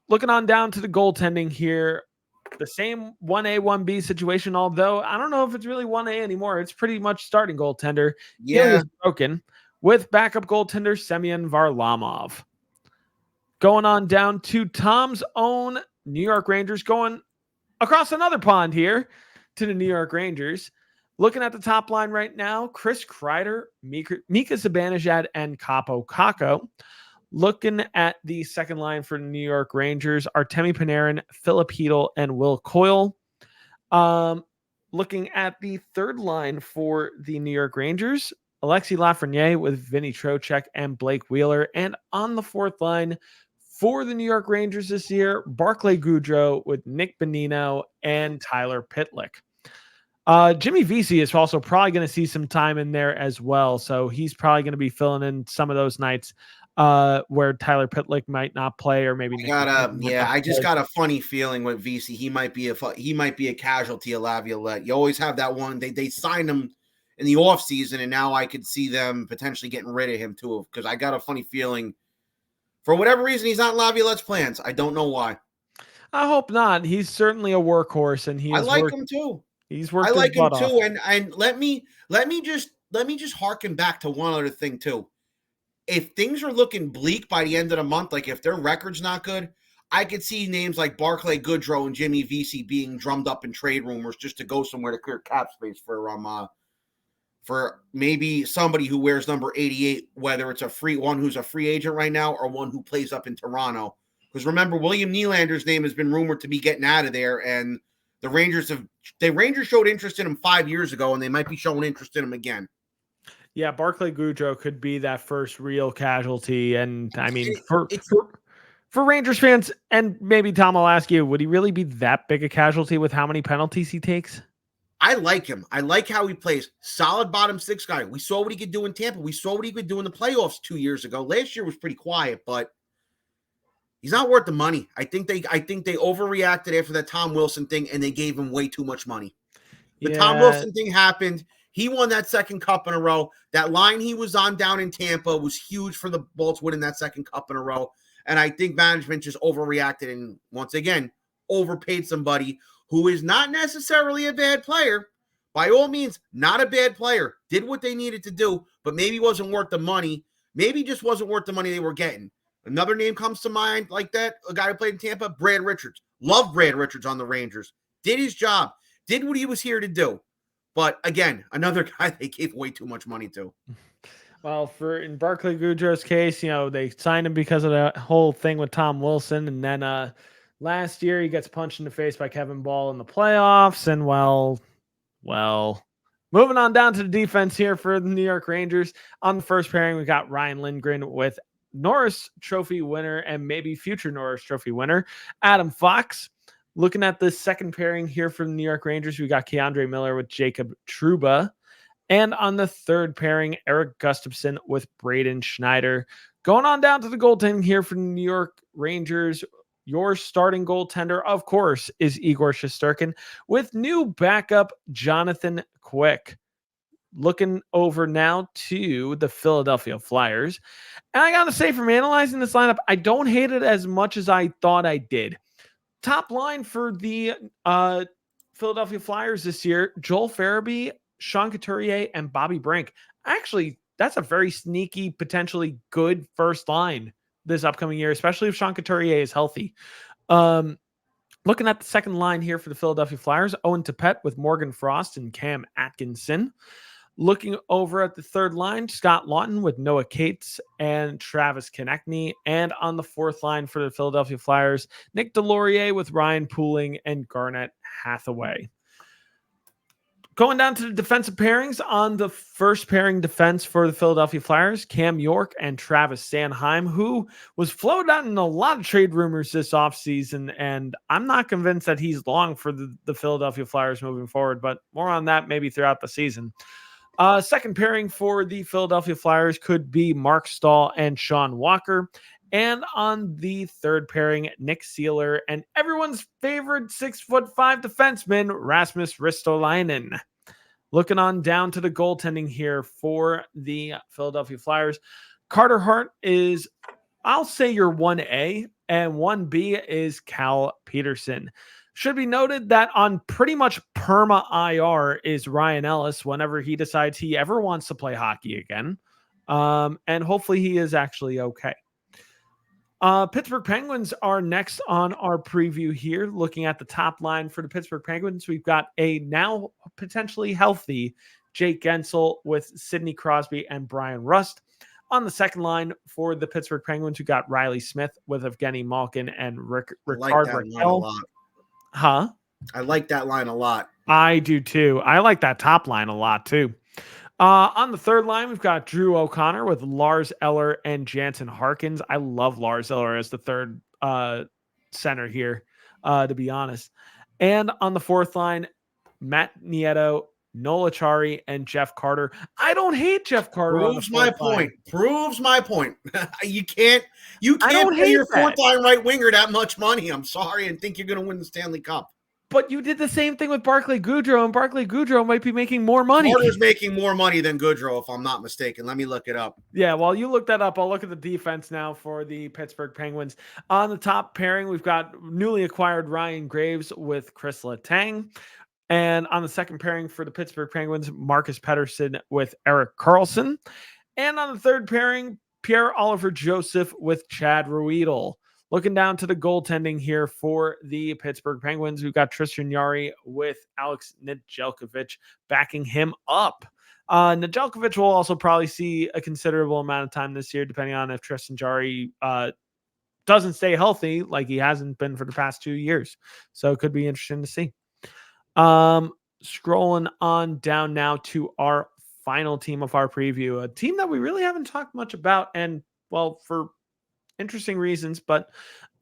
Looking on down to the goaltending here, the same 1A, 1B situation, although I don't know if it's really 1A anymore. It's pretty much starting goaltender. Yeah. Broken with backup goaltender Semyon Varlamov. Going on down to Tom's own New York Rangers, going across another pond here to the New York Rangers. Looking at the top line right now, Chris Kreider, Mika Zibanejad, and Kaapo Kakko. Looking at the second line for New York Rangers, Artemi Panarin, Philip Hedl, and Will Coyle. Looking at the third line for the New York Rangers, Alexis Lafreniere with Vinny Trocheck and Blake Wheeler. And on the fourth line for the New York Rangers this year, Barclay Goodrow with Nick Bonino and Tyler Pitlick. Jimmy Vesey is also probably going to see some time in there as well. So he's probably going to be filling in some of those nights where Tyler Pitlick might not play, or maybe I just got a funny feeling with Vesey. He might be a casualty of Laviolette. You always have that one. They signed him in the offseason, and now I could see them potentially getting rid of him too, because I got a funny feeling for whatever reason he's not in Laviolette's plans. I don't know why. I hope not. He's certainly a workhorse, and I like him too. He's worked. I like him too, and let me just harken back to one other thing too. If things are looking bleak by the end of the month, like if their record's not good, I could see names like Barclay Goodrow and Jimmy Vesey being drummed up in trade rumors just to go somewhere to clear cap space for maybe somebody who wears number 88, whether it's one who's a free agent right now or one who plays up in Toronto. Because remember, William Nylander's name has been rumored to be getting out of there, and the Rangers showed interest in him 5 years ago, and they might be showing interest in him again. Yeah, Barclay Goodrow could be that first real casualty. And I mean, for Rangers fans, and maybe Tom will ask you, would he really be that big a casualty with how many penalties he takes? I like him. I like how he plays. Solid bottom six guy. We saw what he could do in Tampa. We saw what he could do in the playoffs 2 years ago. Last year was pretty quiet, but he's not worth the money. I think they overreacted after that Tom Wilson thing, and they gave him way too much money. The Tom Wilson thing happened. He won that second cup in a row. That line he was on down in Tampa was huge for the Bolts winning that second cup in a row. And I think management just overreacted and, once again, overpaid somebody who is not necessarily a bad player. By all means, not a bad player. Did what they needed to do, but maybe wasn't worth the money. Maybe just wasn't worth the money they were getting. Another name comes to mind like that, a guy who played in Tampa, Brad Richards. Love Brad Richards on the Rangers. Did his job. Did what he was here to do. But again, another guy they gave way too much money to. Well, in Barclay Goodrow's case, they signed him because of that whole thing with Tom Wilson, and then Last year, he gets punched in the face by Kevin Ball in the playoffs. And well, moving on down to the defense here for the New York Rangers. On the first pairing, we got Ryan Lindgren with Norris Trophy winner and maybe future Norris Trophy winner, Adam Fox. Looking at the second pairing here for the New York Rangers, we got Keandre Miller with Jacob Trouba. And on the third pairing, Eric Gustafson with Braden Schneider. Going on down to the goaltending here for the New York Rangers. Your starting goaltender, of course, is Igor Shesterkin with new backup Jonathan Quick. Looking over now to the Philadelphia Flyers. And I got to say, from analyzing this lineup, I don't hate it as much as I thought I did. Top line for the Philadelphia Flyers this year, Joel Farabee, Sean Couturier, and Bobby Brink. Actually, that's a very sneaky, potentially good first line this upcoming year, especially if Sean Couturier is healthy. Looking at the second line here for the Philadelphia Flyers, Owen Tippett with Morgan Frost and Cam Atkinson. Looking over at the third line, Scott Lawton with Noah Cates and Travis Konechny. And on the fourth line for the Philadelphia Flyers, Nick Delorier with Ryan Pooling and Garnett Hathaway. Going down to the defensive pairings, on the first pairing defense for the Philadelphia Flyers, Cam York and Travis Sanheim, who was floated out in a lot of trade rumors this offseason, and I'm not convinced that he's long for the Philadelphia Flyers moving forward, but more on that maybe throughout the season. Second pairing for the Philadelphia Flyers could be Mark Stahl and Sean Walker. And on the third pairing, Nick Seeler and everyone's favorite 6'5" defenseman, Rasmus Ristolainen. Looking on down to the goaltending here for the Philadelphia Flyers, Carter Hart is, I'll say, your 1A, and 1B is Cal Peterson. Should be noted that on pretty much perma IR is Ryan Ellis whenever he decides he ever wants to play hockey again. And hopefully he is actually okay. Pittsburgh Penguins are next on our preview here. Looking at the top line for the Pittsburgh Penguins, we've got a now potentially healthy Jake Gensel with Sidney Crosby and Brian Rust. On the second line for the Pittsburgh Penguins, we got Riley Smith with Evgeny Malkin and Ricard Raquel. Huh? I like that line a lot. I do too. I like that top line a lot too. On the third line, we've got Drew O'Connor with Lars Eller and Jansen Harkins. I love Lars Eller as the third center here, to be honest. And on the fourth line, Matt Nieto, Noel Acciari, and Jeff Carter. I don't hate Jeff Carter. Proves my point. You can't pay your fourth line right winger that much money. I'm sorry, and think you're going to win the Stanley Cup. But you did the same thing with Barclay Goodrow, and Barclay Goodrow might be making more money. Carter's making more money than Goodrow, if I'm not mistaken. Let me look it up. Yeah, while you look that up, I'll look at the defense now for the Pittsburgh Penguins. On the top pairing, we've got newly acquired Ryan Graves with Chris Letang. And on the second pairing for the Pittsburgh Penguins, Marcus Pettersson with Erik Karlsson. And on the third pairing, Pierre-Olivier Joseph with Chad Ruedel. Looking down to the goaltending here for the Pittsburgh Penguins, we've got Tristan Jarry with Alex Nedeljkovic backing him up. Nedeljkovic will also probably see a considerable amount of time this year, depending on if Tristan Jarry doesn't stay healthy like he hasn't been for the past 2 years. So it could be interesting to see. Scrolling on down now to our final team of our preview, a team that we really haven't talked much about, and well, for interesting reasons, but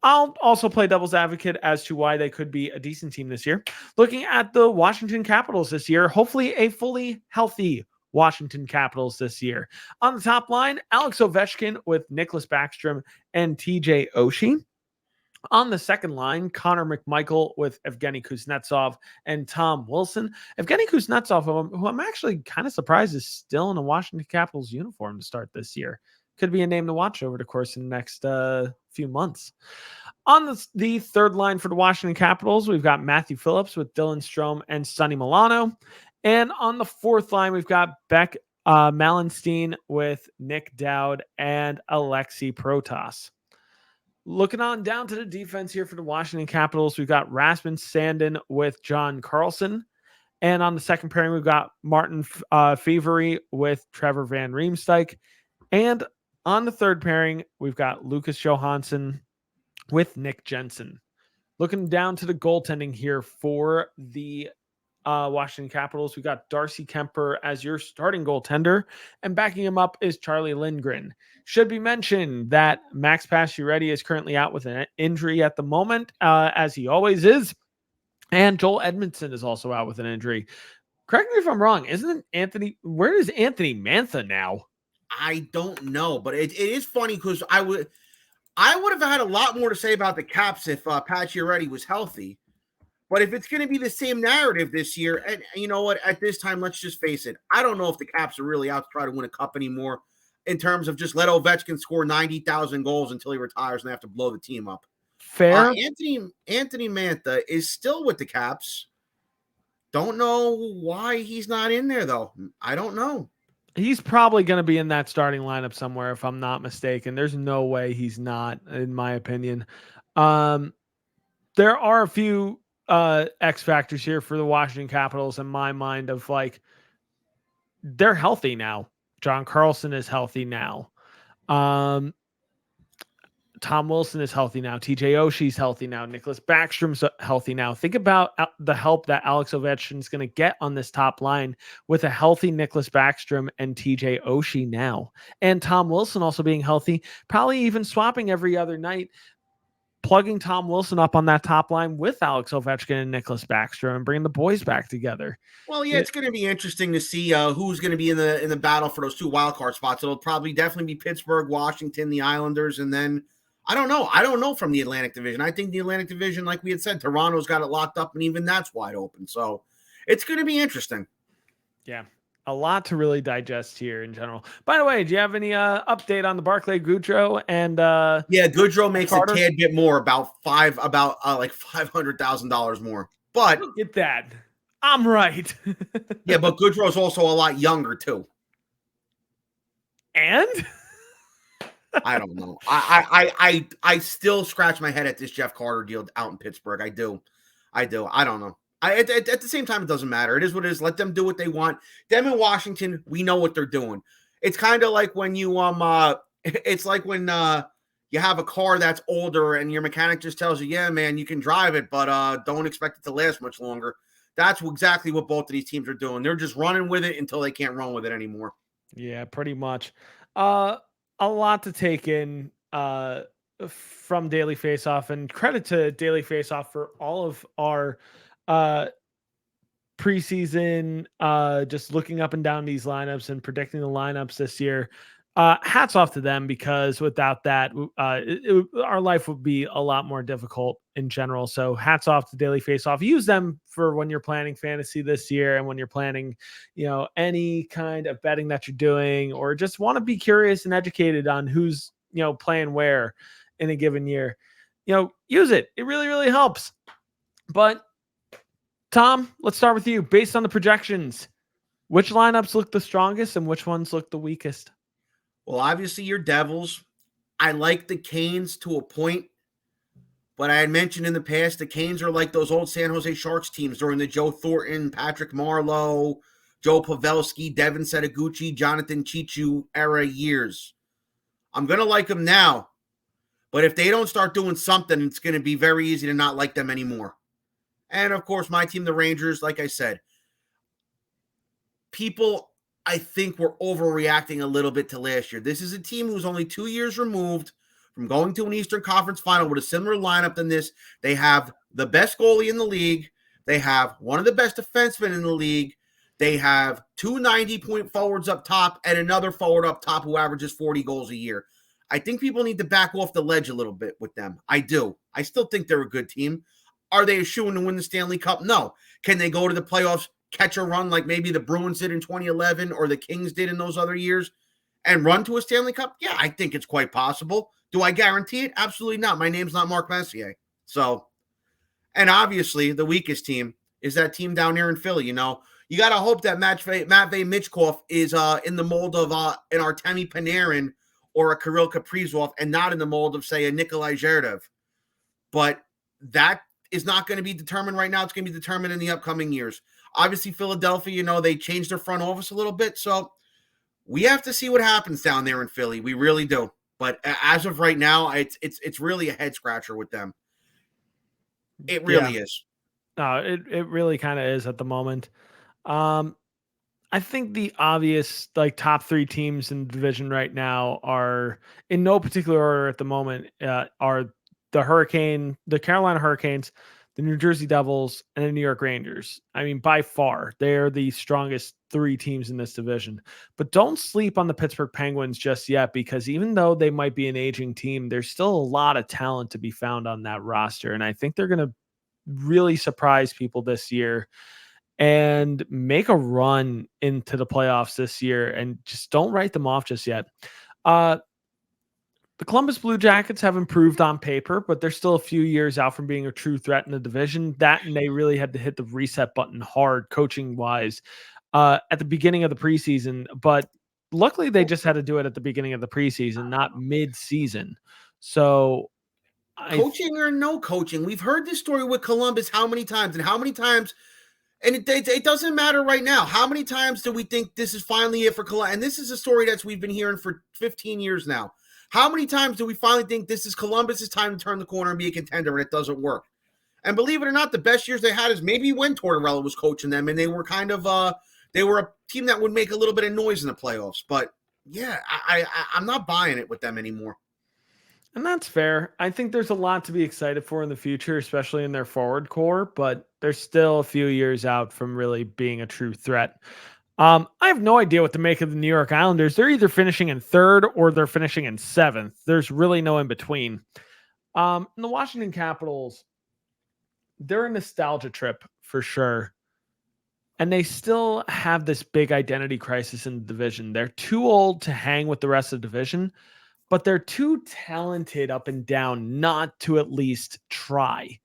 I'll also play devil's advocate as to why they could be a decent team this year. Looking at the Washington Capitals this year, hopefully a fully healthy Washington Capitals this year. On the top line, Alex Ovechkin with Nicholas Backstrom and TJ Oshie. On the second line, Connor McMichael with Evgeny Kuznetsov and Tom Wilson. Evgeny Kuznetsov, who I'm actually kind of surprised is still in a Washington Capitals uniform to start this year. Could be a name to watch over the course of the next few months. On the third line for the Washington Capitals, we've got Matthew Phillips with Dylan Strome and Sonny Milano. And on the fourth line, we've got Beck Malenstein with Nick Dowd and Alexei Protas. Looking on down to the defense here for the Washington Capitals, we've got Rasmus Sandin with John Carlson. And on the second pairing, we've got Martin Fevery with Trevor Van Riemsdyk. And on the third pairing, we've got Lucas Johansson with Nick Jensen. Looking down to the goaltending here for the Washington Capitals, we got Darcy Kemper as your starting goaltender, and backing him up is Charlie Lindgren. Should be mentioned that Max Pacioretty is currently out with an injury at the moment, as he always is, and Joel Edmondson is also out with an injury. Correct me if I'm wrong. Isn't Anthony? Where is Anthony Mantha now? I don't know, but it is funny because I would have had a lot more to say about the Caps if Pacioretty was healthy. But if it's going to be the same narrative this year, and you know what, at this time, let's just face it, I don't know if the Caps are really out to try to win a cup anymore in terms of just let Ovechkin score 90,000 goals until he retires and they have to blow the team up. Fair. Anthony Mantha is still with the Caps. Don't know why he's not in there, though. I don't know. He's probably going to be in that starting lineup somewhere, if I'm not mistaken. There's no way he's not, in my opinion. There are a few X factors here for the Washington Capitals in my mind of like, they're healthy now. John Carlson is healthy now. Tom Wilson is healthy now. TJ Oshie's healthy now. Nicholas Backstrom's healthy now. Think about the help that Alex Ovechkin is going to get on this top line with a healthy Nicholas Backstrom and TJ Oshie now. And Tom Wilson also being healthy, probably even swapping every other night, plugging Tom Wilson up on that top line with Alex Ovechkin and Nicholas Backstrom and bringing the boys back together. Well, yeah, it's going to be interesting to see who's going to be in the battle for those 2 wild card spots. It'll probably definitely be Pittsburgh, Washington, the Islanders, and then I don't know. I don't know from the Atlantic Division. I think the Atlantic Division, like we had said, Toronto's got it locked up, and even that's wide open. So it's going to be interesting. Yeah, a lot to really digest here in general. By the way, do you have any update on the Barclay Goodrow and yeah, Goodrow makes Carter? a tad bit more, about like $500,000 more. But get that. I'm right. Yeah, but Goodrow's also a lot younger too. And I don't know. I still scratch my head at this Jeff Carter deal out in Pittsburgh. I do. I don't know. At the same time, it doesn't matter. It is what it is. Let them do what they want. Them in Washington, we know what they're doing. It's kind of like when you it's like when you have a car that's older and your mechanic just tells you, yeah, man, you can drive it, but don't expect it to last much longer. That's exactly what both of these teams are doing. They're just running with it until they can't run with it anymore. Yeah, pretty much. A lot to take in from Daily Faceoff, and credit to Daily Faceoff for all of our preseason just looking up and down these lineups and predicting the lineups this year. Hats off to them, because without that, our life would be a lot more difficult in general. So hats off to Daily Faceoff. Use them for when you're planning fantasy this year and when you're planning, any kind of betting that you're doing, or just want to be curious and educated on who's, playing where in a given year. Use it. It really, really helps. But Tom, let's start with you. Based on the projections, which lineups look the strongest and which ones look the weakest? Well, obviously, your Devils. I like the Canes to a point, but I had mentioned in the past the Canes are like those old San Jose Sharks teams during the Joe Thornton, Patrick Marleau, Joe Pavelski, Devin Setaguchi, Jonathan Chichu era years. I'm going to like them now, but if they don't start doing something, it's going to be very easy to not like them anymore. And, of course, my team, the Rangers, like I said, people, I think, we're overreacting a little bit to last year. This is a team who's only 2 years removed from going to an Eastern Conference final with a similar lineup than this. They have the best goalie in the league. They have one of the best defensemen in the league. They have 2 90-point forwards up top and another forward up top who averages 40 goals a year. I think people need to back off the ledge a little bit with them. I do. I still think they're a good team. Are they a shoo-in to win the Stanley Cup? No. Can they go to the playoffs, catch a run like maybe the Bruins did in 2011 or the Kings did in those other years and run to a Stanley Cup? Yeah, I think it's quite possible. Do I guarantee it? Absolutely not. My name's not Mark Messier. So, and obviously the weakest team is that team down here in Philly. You got to hope that Matvei Michkov is in the mold of an Artemi Panarin or a Kirill Kaprizov and not in the mold of, say, a Nikolai Zherdev. But that is not going to be determined right now. It's going to be determined in the upcoming years. Obviously, Philadelphia, they changed their front office a little bit. So we have to see what happens down there in Philly. We really do. But as of right now, it's really a head scratcher with them. It Yeah. really is. No, it really kind of is at the moment. Um, I think the obvious like top three teams in the division right now are in no particular order at the moment. Are the Carolina Hurricanes, the New Jersey Devils, and the New York Rangers. I mean, by far, they are the strongest three teams in this division. But don't sleep on the Pittsburgh Penguins just yet, because even though they might be an aging team, there's still a lot of talent to be found on that roster, and I think they're going to really surprise people this year and make a run into the playoffs this year, and just don't write them off just yet. Uh, the Columbus Blue Jackets have improved on paper, but they're still a few years out from being a true threat in the division. That, and they really had to hit the reset button hard coaching wise at the beginning of the preseason. But luckily, they just had to do it at the beginning of the preseason, not mid season. So Coaching or no coaching, we've heard this story with Columbus how many times, and it doesn't matter right now. How many times do we think this is finally it for Columbus? And this is a story that we've been hearing for 15 years now. How many times do we finally think this is Columbus's time to turn the corner and be a contender, and it doesn't work? And believe it or not, the best years they had is maybe when Tortorella was coaching them, and they were kind of they were a team that would make a little bit of noise in the playoffs. But yeah, I'm not buying it with them anymore. And that's fair. I think there's a lot to be excited for in the future, especially in their forward core, but they're still a few years out from really being a true threat. I have no idea what to make of the New York Islanders. They're either finishing in third or they're finishing in seventh. There's really no in between. And the Washington Capitals, they're a nostalgia trip for sure. And they still have this big identity crisis in the division. They're too old to hang with the rest of the division, but they're too talented up and down not to at least try.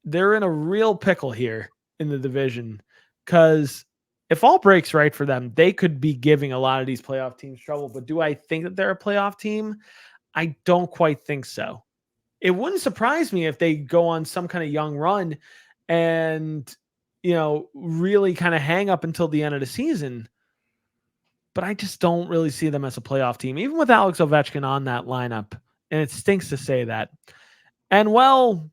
They're in a real pickle here in the division, because if all breaks right for them, they could be giving a lot of these playoff teams trouble. But do I think that they're a playoff team? I don't quite think so. It wouldn't surprise me if they go on some kind of young run and, really kind of hang up until the end of the season. But I just don't really see them as a playoff team, even with Alex Ovechkin on that lineup. And it stinks to say that. And well,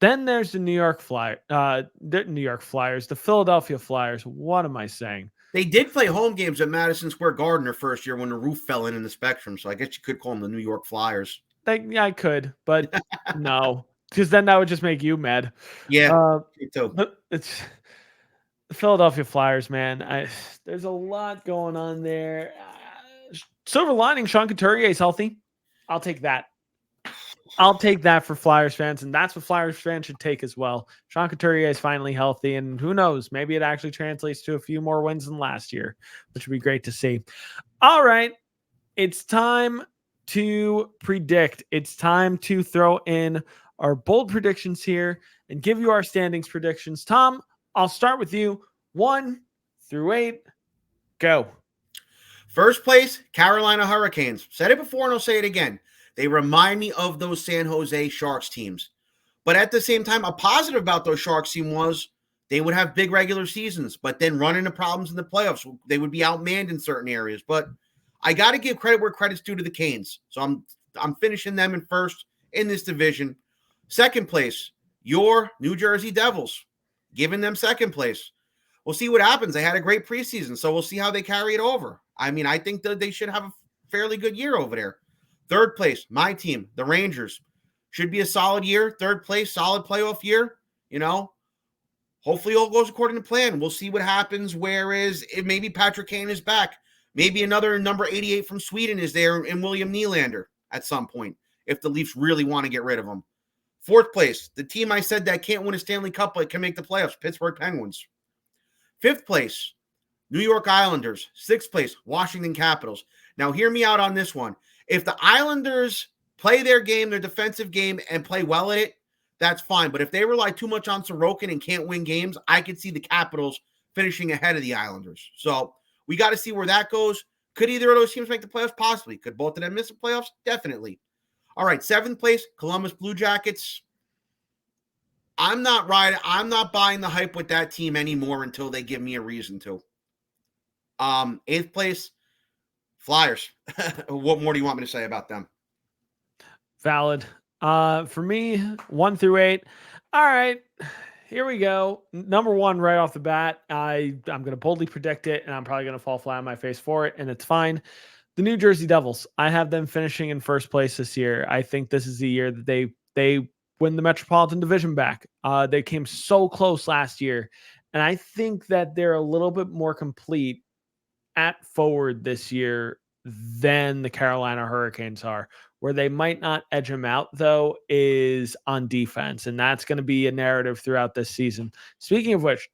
then there's the New York Flyers, the Philadelphia Flyers. What am I saying? They did play home games at Madison Square Garden their first year when the roof fell in the Spectrum. So I guess you could call them the New York Flyers. Yeah, I could, but no, because then that would just make you mad. Yeah, me too. It's the Philadelphia Flyers, man. There's a lot going on there. Silver lining, Sean Couturier is healthy. I'll take that. I'll take that for Flyers fans, and that's what Flyers fans should take as well. Sean Couturier is finally healthy, and who knows, maybe it actually translates to a few more wins than last year, which would be great to see. All right, it's time to predict. It's time to throw in our bold predictions here and give you our standings predictions. Tom, I'll start with you. 1 through 8, go. First place, Carolina Hurricanes. Said it before and I'll say it again. They remind me of those San Jose Sharks teams. But at the same time, a positive about those Sharks team was they would have big regular seasons, but then run into problems in the playoffs. They would be outmanned in certain areas. But I got to give credit where credit's due to the Canes. So I'm finishing them in first in this division. Second place, your New Jersey Devils. Giving them second place. We'll see what happens. They had a great preseason, so we'll see how they carry it over. I mean, I think that they should have a fairly good year over there. Third place, my team, the Rangers. Should be a solid year. Third place, solid playoff year. Hopefully all goes according to plan. We'll see what happens. Whereas maybe Patrick Kane is back. Maybe another number 88 from Sweden is there in William Nylander at some point if the Leafs really want to get rid of him. Fourth place, the team I said that can't win a Stanley Cup but can make the playoffs, Pittsburgh Penguins. Fifth place, New York Islanders. Sixth place, Washington Capitals. Now, hear me out on this one. If the Islanders play their game, their defensive game, and play well at it, that's fine. But if they rely too much on Sorokin and can't win games, I could see the Capitals finishing ahead of the Islanders. So we got to see where that goes. Could either of those teams make the playoffs? Possibly. Could both of them miss the playoffs? Definitely. All right, seventh place, Columbus Blue Jackets. I'm not buying the hype with that team anymore until they give me a reason to. Eighth place, Flyers. What more do you want me to say about them? Valid. For me, 1 through 8, All right. Here we go. Number one, right off the bat, I'm going to boldly predict it, and I'm probably going to fall flat on my face for it, and it's fine. The New Jersey Devils. I have them finishing in first place this year. I think this is the year that they win the Metropolitan Division back. They came so close last year, and I think that they're a little bit more complete at forward this year than the Carolina Hurricanes are. Where they might not edge them out, though, is on defense, and that's going to be a narrative throughout this season. Speaking of which,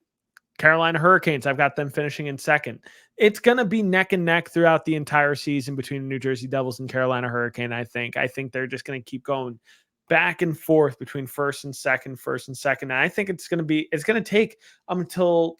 Carolina Hurricanes, I've got them finishing in second. It's going to be neck and neck throughout the entire season between the New Jersey Devils and Carolina Hurricane, I think. I think they're just going to keep going back and forth between first and second. And I think it's going to take until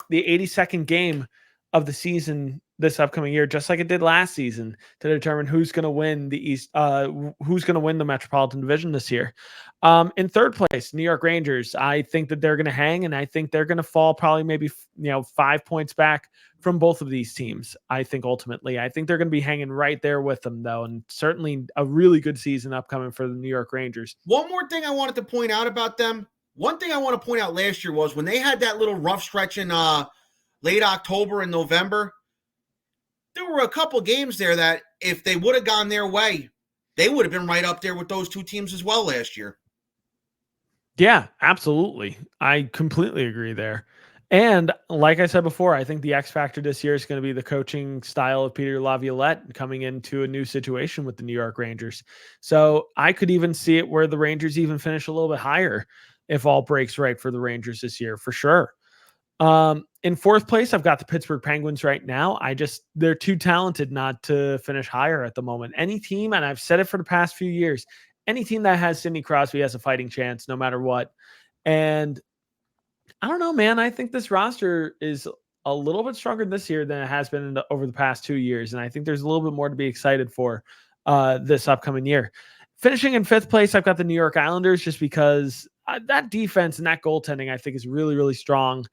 the 82nd game of the season this upcoming year, just like it did last season, to determine who's going to win the East, who's going to win the Metropolitan Division this year. In third place, New York Rangers. I think that they're going to hang, and I think they're going to fall probably maybe 5 points back from both of these teams. I think ultimately, I think they're going to be hanging right there with them, though, and certainly a really good season upcoming for the New York Rangers. One more thing I wanted to point out about them. One thing I want to point out last year was when they had that little rough stretch in late October and November, there were a couple games there that if they would have gone their way, they would have been right up there with those two teams as well last year. Yeah, absolutely. I completely agree there. And like I said before, I think the X factor this year is going to be the coaching style of Peter Laviolette coming into a new situation with the New York Rangers. So I could even see it where the Rangers even finish a little bit higher if all breaks right for the Rangers this year, for sure. In fourth place, I've got the Pittsburgh Penguins right now. They're too talented not to finish higher at the moment. Any team, and I've said it for the past few years, any team that has Sidney Crosby has a fighting chance no matter what. And I don't know, man. I think this roster is a little bit stronger this year than it has been over the past 2 years. And I think there's a little bit more to be excited for this upcoming year. Finishing in fifth place, I've got the New York Islanders just because that defense and that goaltending, I think, is really, really strong.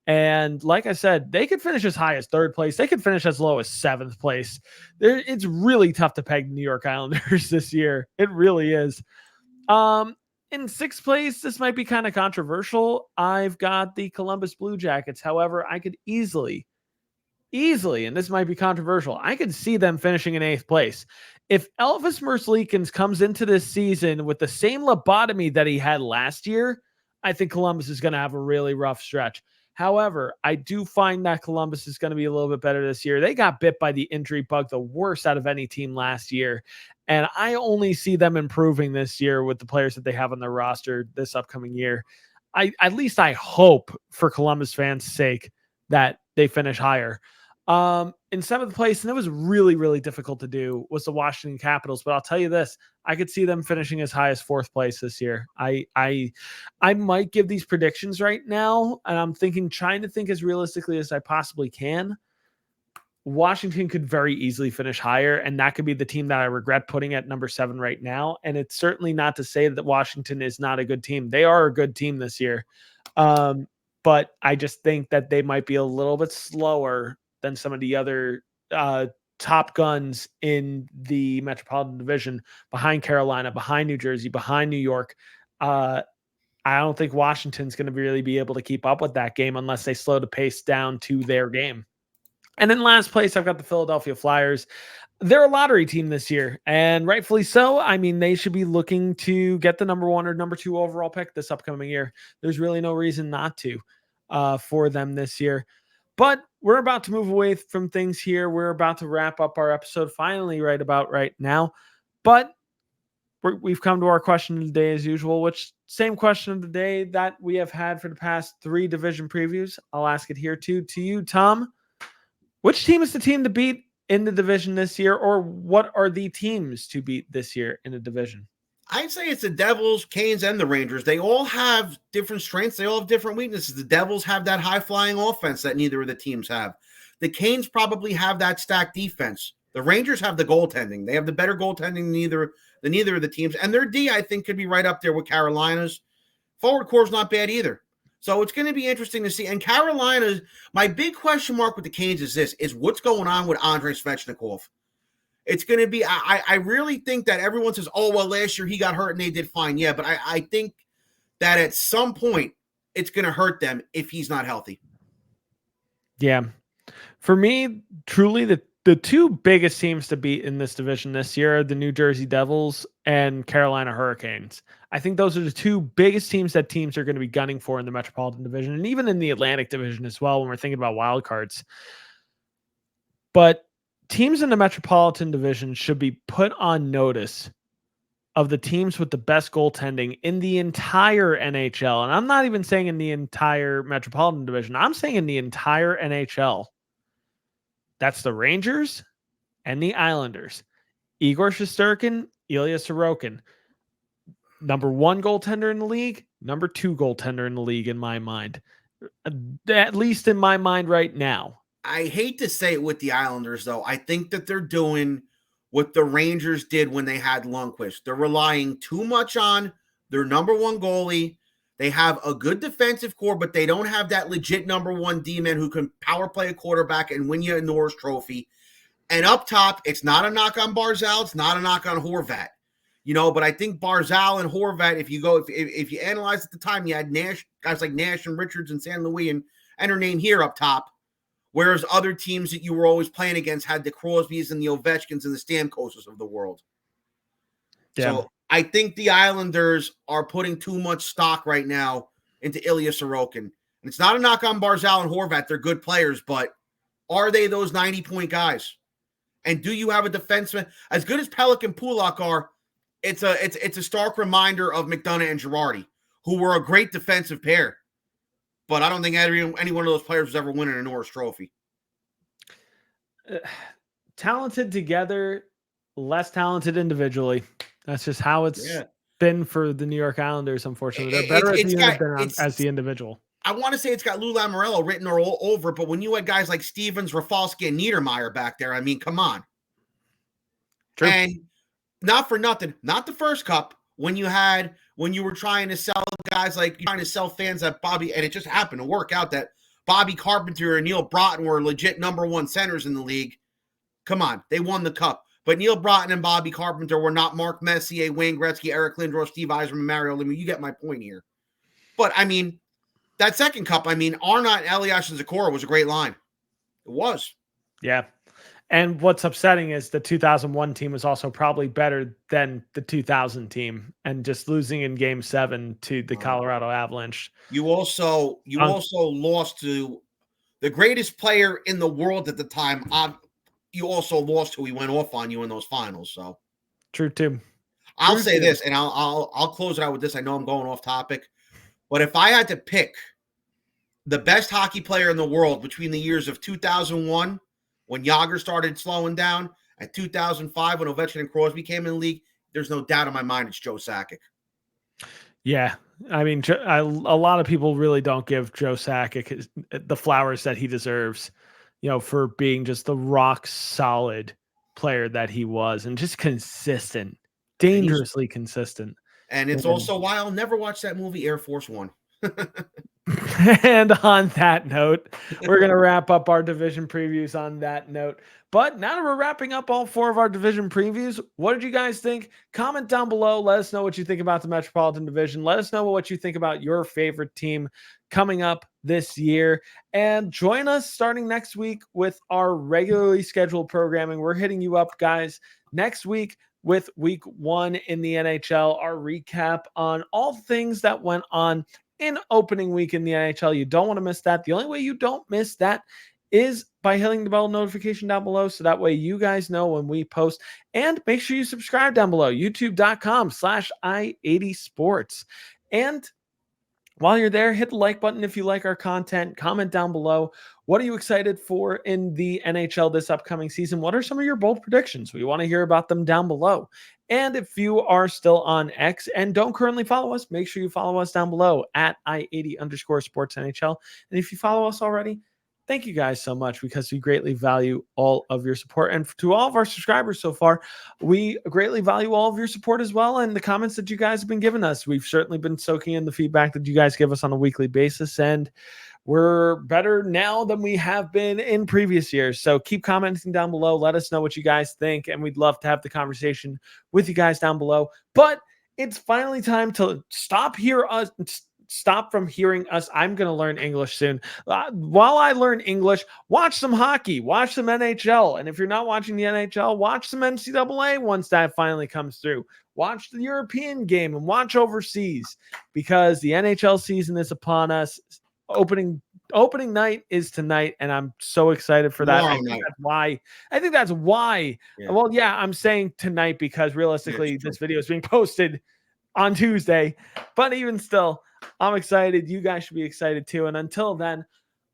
And like I said, they could finish as high as third place. They could finish as low as seventh place. It's really tough to peg the New York Islanders this year. It really is. In sixth place, this might be kind of controversial. I've got the Columbus Blue Jackets. However, I could easily, and this might be controversial, I could see them finishing in eighth place. If Elvis Merzlikins comes into this season with the same lobotomy that he had last year, I think Columbus is going to have a really rough stretch. However, I do find that Columbus is going to be a little bit better this year. They got bit by the injury bug, the worst out of any team last year. And I only see them improving this year with the players that they have on their roster this upcoming year. At least I hope, for Columbus fans' sake, that they finish higher. In seventh place, and it was really, really difficult to do, was the Washington Capitals. But I'll tell you this, I could see them finishing as high as fourth place this year. I might give these predictions right now, and I'm trying to think as realistically as I possibly can. Washington could very easily finish higher, and that could be the team that I regret putting at number 7 right now. And it's certainly not to say that Washington is not a good team. They are a good team this year. But I just think that they might be a little bit slower than some of the other top guns in the Metropolitan Division, behind Carolina, behind New Jersey, behind New York. I don't think Washington's going to really be able to keep up with that game unless they slow the pace down to their game. And in last place, I've got the Philadelphia Flyers. They're a lottery team this year, and rightfully so. I mean, they should be looking to get the number 1 or number 2 overall pick this upcoming year. There's really no reason not to for them this year. But we're about to move away from things here. We're about to wrap up our episode finally right about right now. But we've come to our question of the day as usual, which same question of the day that we have had for the past 3 division previews. I'll ask it here too to you, Tom. Which team is the team to beat in the division this year, or what are the teams to beat this year in the division? I'd say it's the Devils, Canes, and the Rangers. They all have different strengths. They all have different weaknesses. The Devils have that high-flying offense that neither of the teams have. The Canes probably have that stacked defense. The Rangers have the goaltending. They have the better goaltending than either of the teams. And their D, I think, could be right up there with Carolina's. Forward core is not bad either. So it's going to be interesting to see. And Carolina, my big question mark with the Canes is what's going on with Andrei Svechnikov? It's going to be, I really think that everyone says, oh, well, last year he got hurt and they did fine. Yeah, but I think that at some point it's going to hurt them if he's not healthy. Yeah. For me, truly, the two biggest teams to beat in this division this year are the New Jersey Devils and Carolina Hurricanes. I think those are the two biggest teams that teams are going to be gunning for in the Metropolitan Division and even in the Atlantic Division as well when we're thinking about wild cards. But teams in the Metropolitan Division should be put on notice of the teams with the best goaltending in the entire NHL. And I'm not even saying in the entire Metropolitan Division. I'm saying in the entire NHL. That's the Rangers and the Islanders. Igor Shesterkin, Ilya Sorokin. Number 1 goaltender in the league, number 2 goaltender in the league in my mind. At least in my mind right now. I hate to say it with the Islanders, though. I think that they're doing what the Rangers did when they had Lundqvist. They're relying too much on their number 1 goalie. They have a good defensive core, but they don't have that legit number 1 D-man who can power play a quarterback and win you a Norris Trophy. And up top, it's not a knock on Barzal. It's not a knock on Horvat. But I think Barzal and Horvat, if you analyze at the time, you had guys like Nash and Richards and San Luis and enter name here up top. Whereas other teams that you were always playing against had the Crosbys and the Ovechkins and the Stamkoses of the world. Yeah. So I think the Islanders are putting too much stock right now into Ilya Sorokin. And it's not a knock on Barzal and Horvat. They're good players, but are they those 90-point guys? And do you have a defenseman? As good as Pelech and Pulak are, it's a stark reminder of McDonough and Girardi, who were a great defensive pair. But I don't think any one of those players was ever winning a Norris Trophy. Talented together, less talented individually. That's just how it's been for the New York Islanders, unfortunately. They're better as the unit than as the individual. I want to say it's got Lou Lamoriello written all over it, but when you had guys like Stevens, Rafalski, and Niedermeyer back there, I mean, come on. True. And not for nothing, not the first cup, when you were trying to sell guys trying to sell fans that Bobby, and it just happened to work out that Bobby Carpenter and Neil Broughton were legit number 1 centers in the league. Come on, they won the cup. But Neil Broughton and Bobby Carpenter were not Mark Messier, Wayne Gretzky, Eric Lindros, Steve Yzerman, Mario Lemieux. You get my point here. But, I mean, that second cup, Arnott, Elias, and Zakora was a great line. It was. Yeah. And what's upsetting is the 2001 team was also probably better than the 2000 team, and just losing in Game 7 to the Colorado Avalanche. You also lost to the greatest player in the world at the time. You also lost who he went off on you in those finals. So true too. I'll say this, and I'll close it out with this. I know I'm going off topic, but if I had to pick the best hockey player in the world between the years of 2001, when Jágr started slowing down, and 2005, when Ovechkin and Crosby came in the league, there's no doubt in my mind it's Joe Sakic. Yeah. I mean, a lot of people really don't give Joe Sakic the flowers that he deserves, for being just the rock solid player that he was, and just consistent, dangerously consistent. And it's also why I'll never watch that movie Air Force One. And on that note, we're going to wrap up our division previews on that note. But now that we're wrapping up all 4 of our division previews, what did you guys think? Comment down below. Let us know what you think about the Metropolitan Division. Let us know what you think about your favorite team coming up this year. And join us starting next week with our regularly scheduled programming. We're hitting you up, guys, next week with week 1 in the NHL, our recap on all things that went on in opening week in the NHL. You don't want to miss that. The only way you don't miss that is by hitting the bell notification down below, so that way you guys know when we post. And make sure you subscribe down below, youtube.com/i80sports. And while you're there, hit the like button if you like our content. Comment down below. What are you excited for in the NHL this upcoming season? What are some of your bold predictions? We want to hear about them down below. And if you are still on X and don't currently follow us, make sure you follow us down below at I80_sports NHL. And if you follow us already, thank you guys so much, because we greatly value all of your support. And to all of our subscribers so far, we greatly value all of your support as well, and the comments that you guys have been giving us. We've certainly been soaking in the feedback that you guys give us on a weekly basis, and we're better now than we have been in previous years. So keep commenting down below. Let us know what you guys think, and we'd love to have the conversation with you guys down below. But it's finally time to stop from hearing us. I'm going to learn English soon. While I learn English, watch some hockey, watch some NHL. And if you're not watching the NHL, watch some NCAA once that finally comes through. Watch the European game and watch overseas, because the NHL season is upon us. Opening night is tonight, and I'm so excited for that. I think that's why. Yeah. Well, yeah, I'm saying tonight because realistically, this video is being posted on Tuesday. But even still, I'm excited. You guys should be excited too. And until then,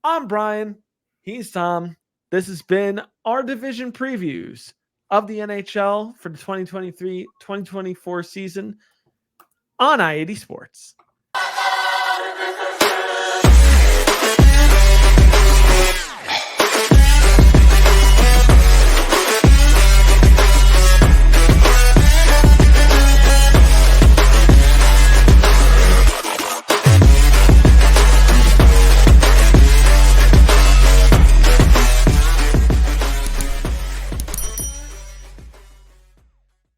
I'm Brian. He's Tom. This has been our division previews of the NHL for the 2023-2024 season on I-80 Sports.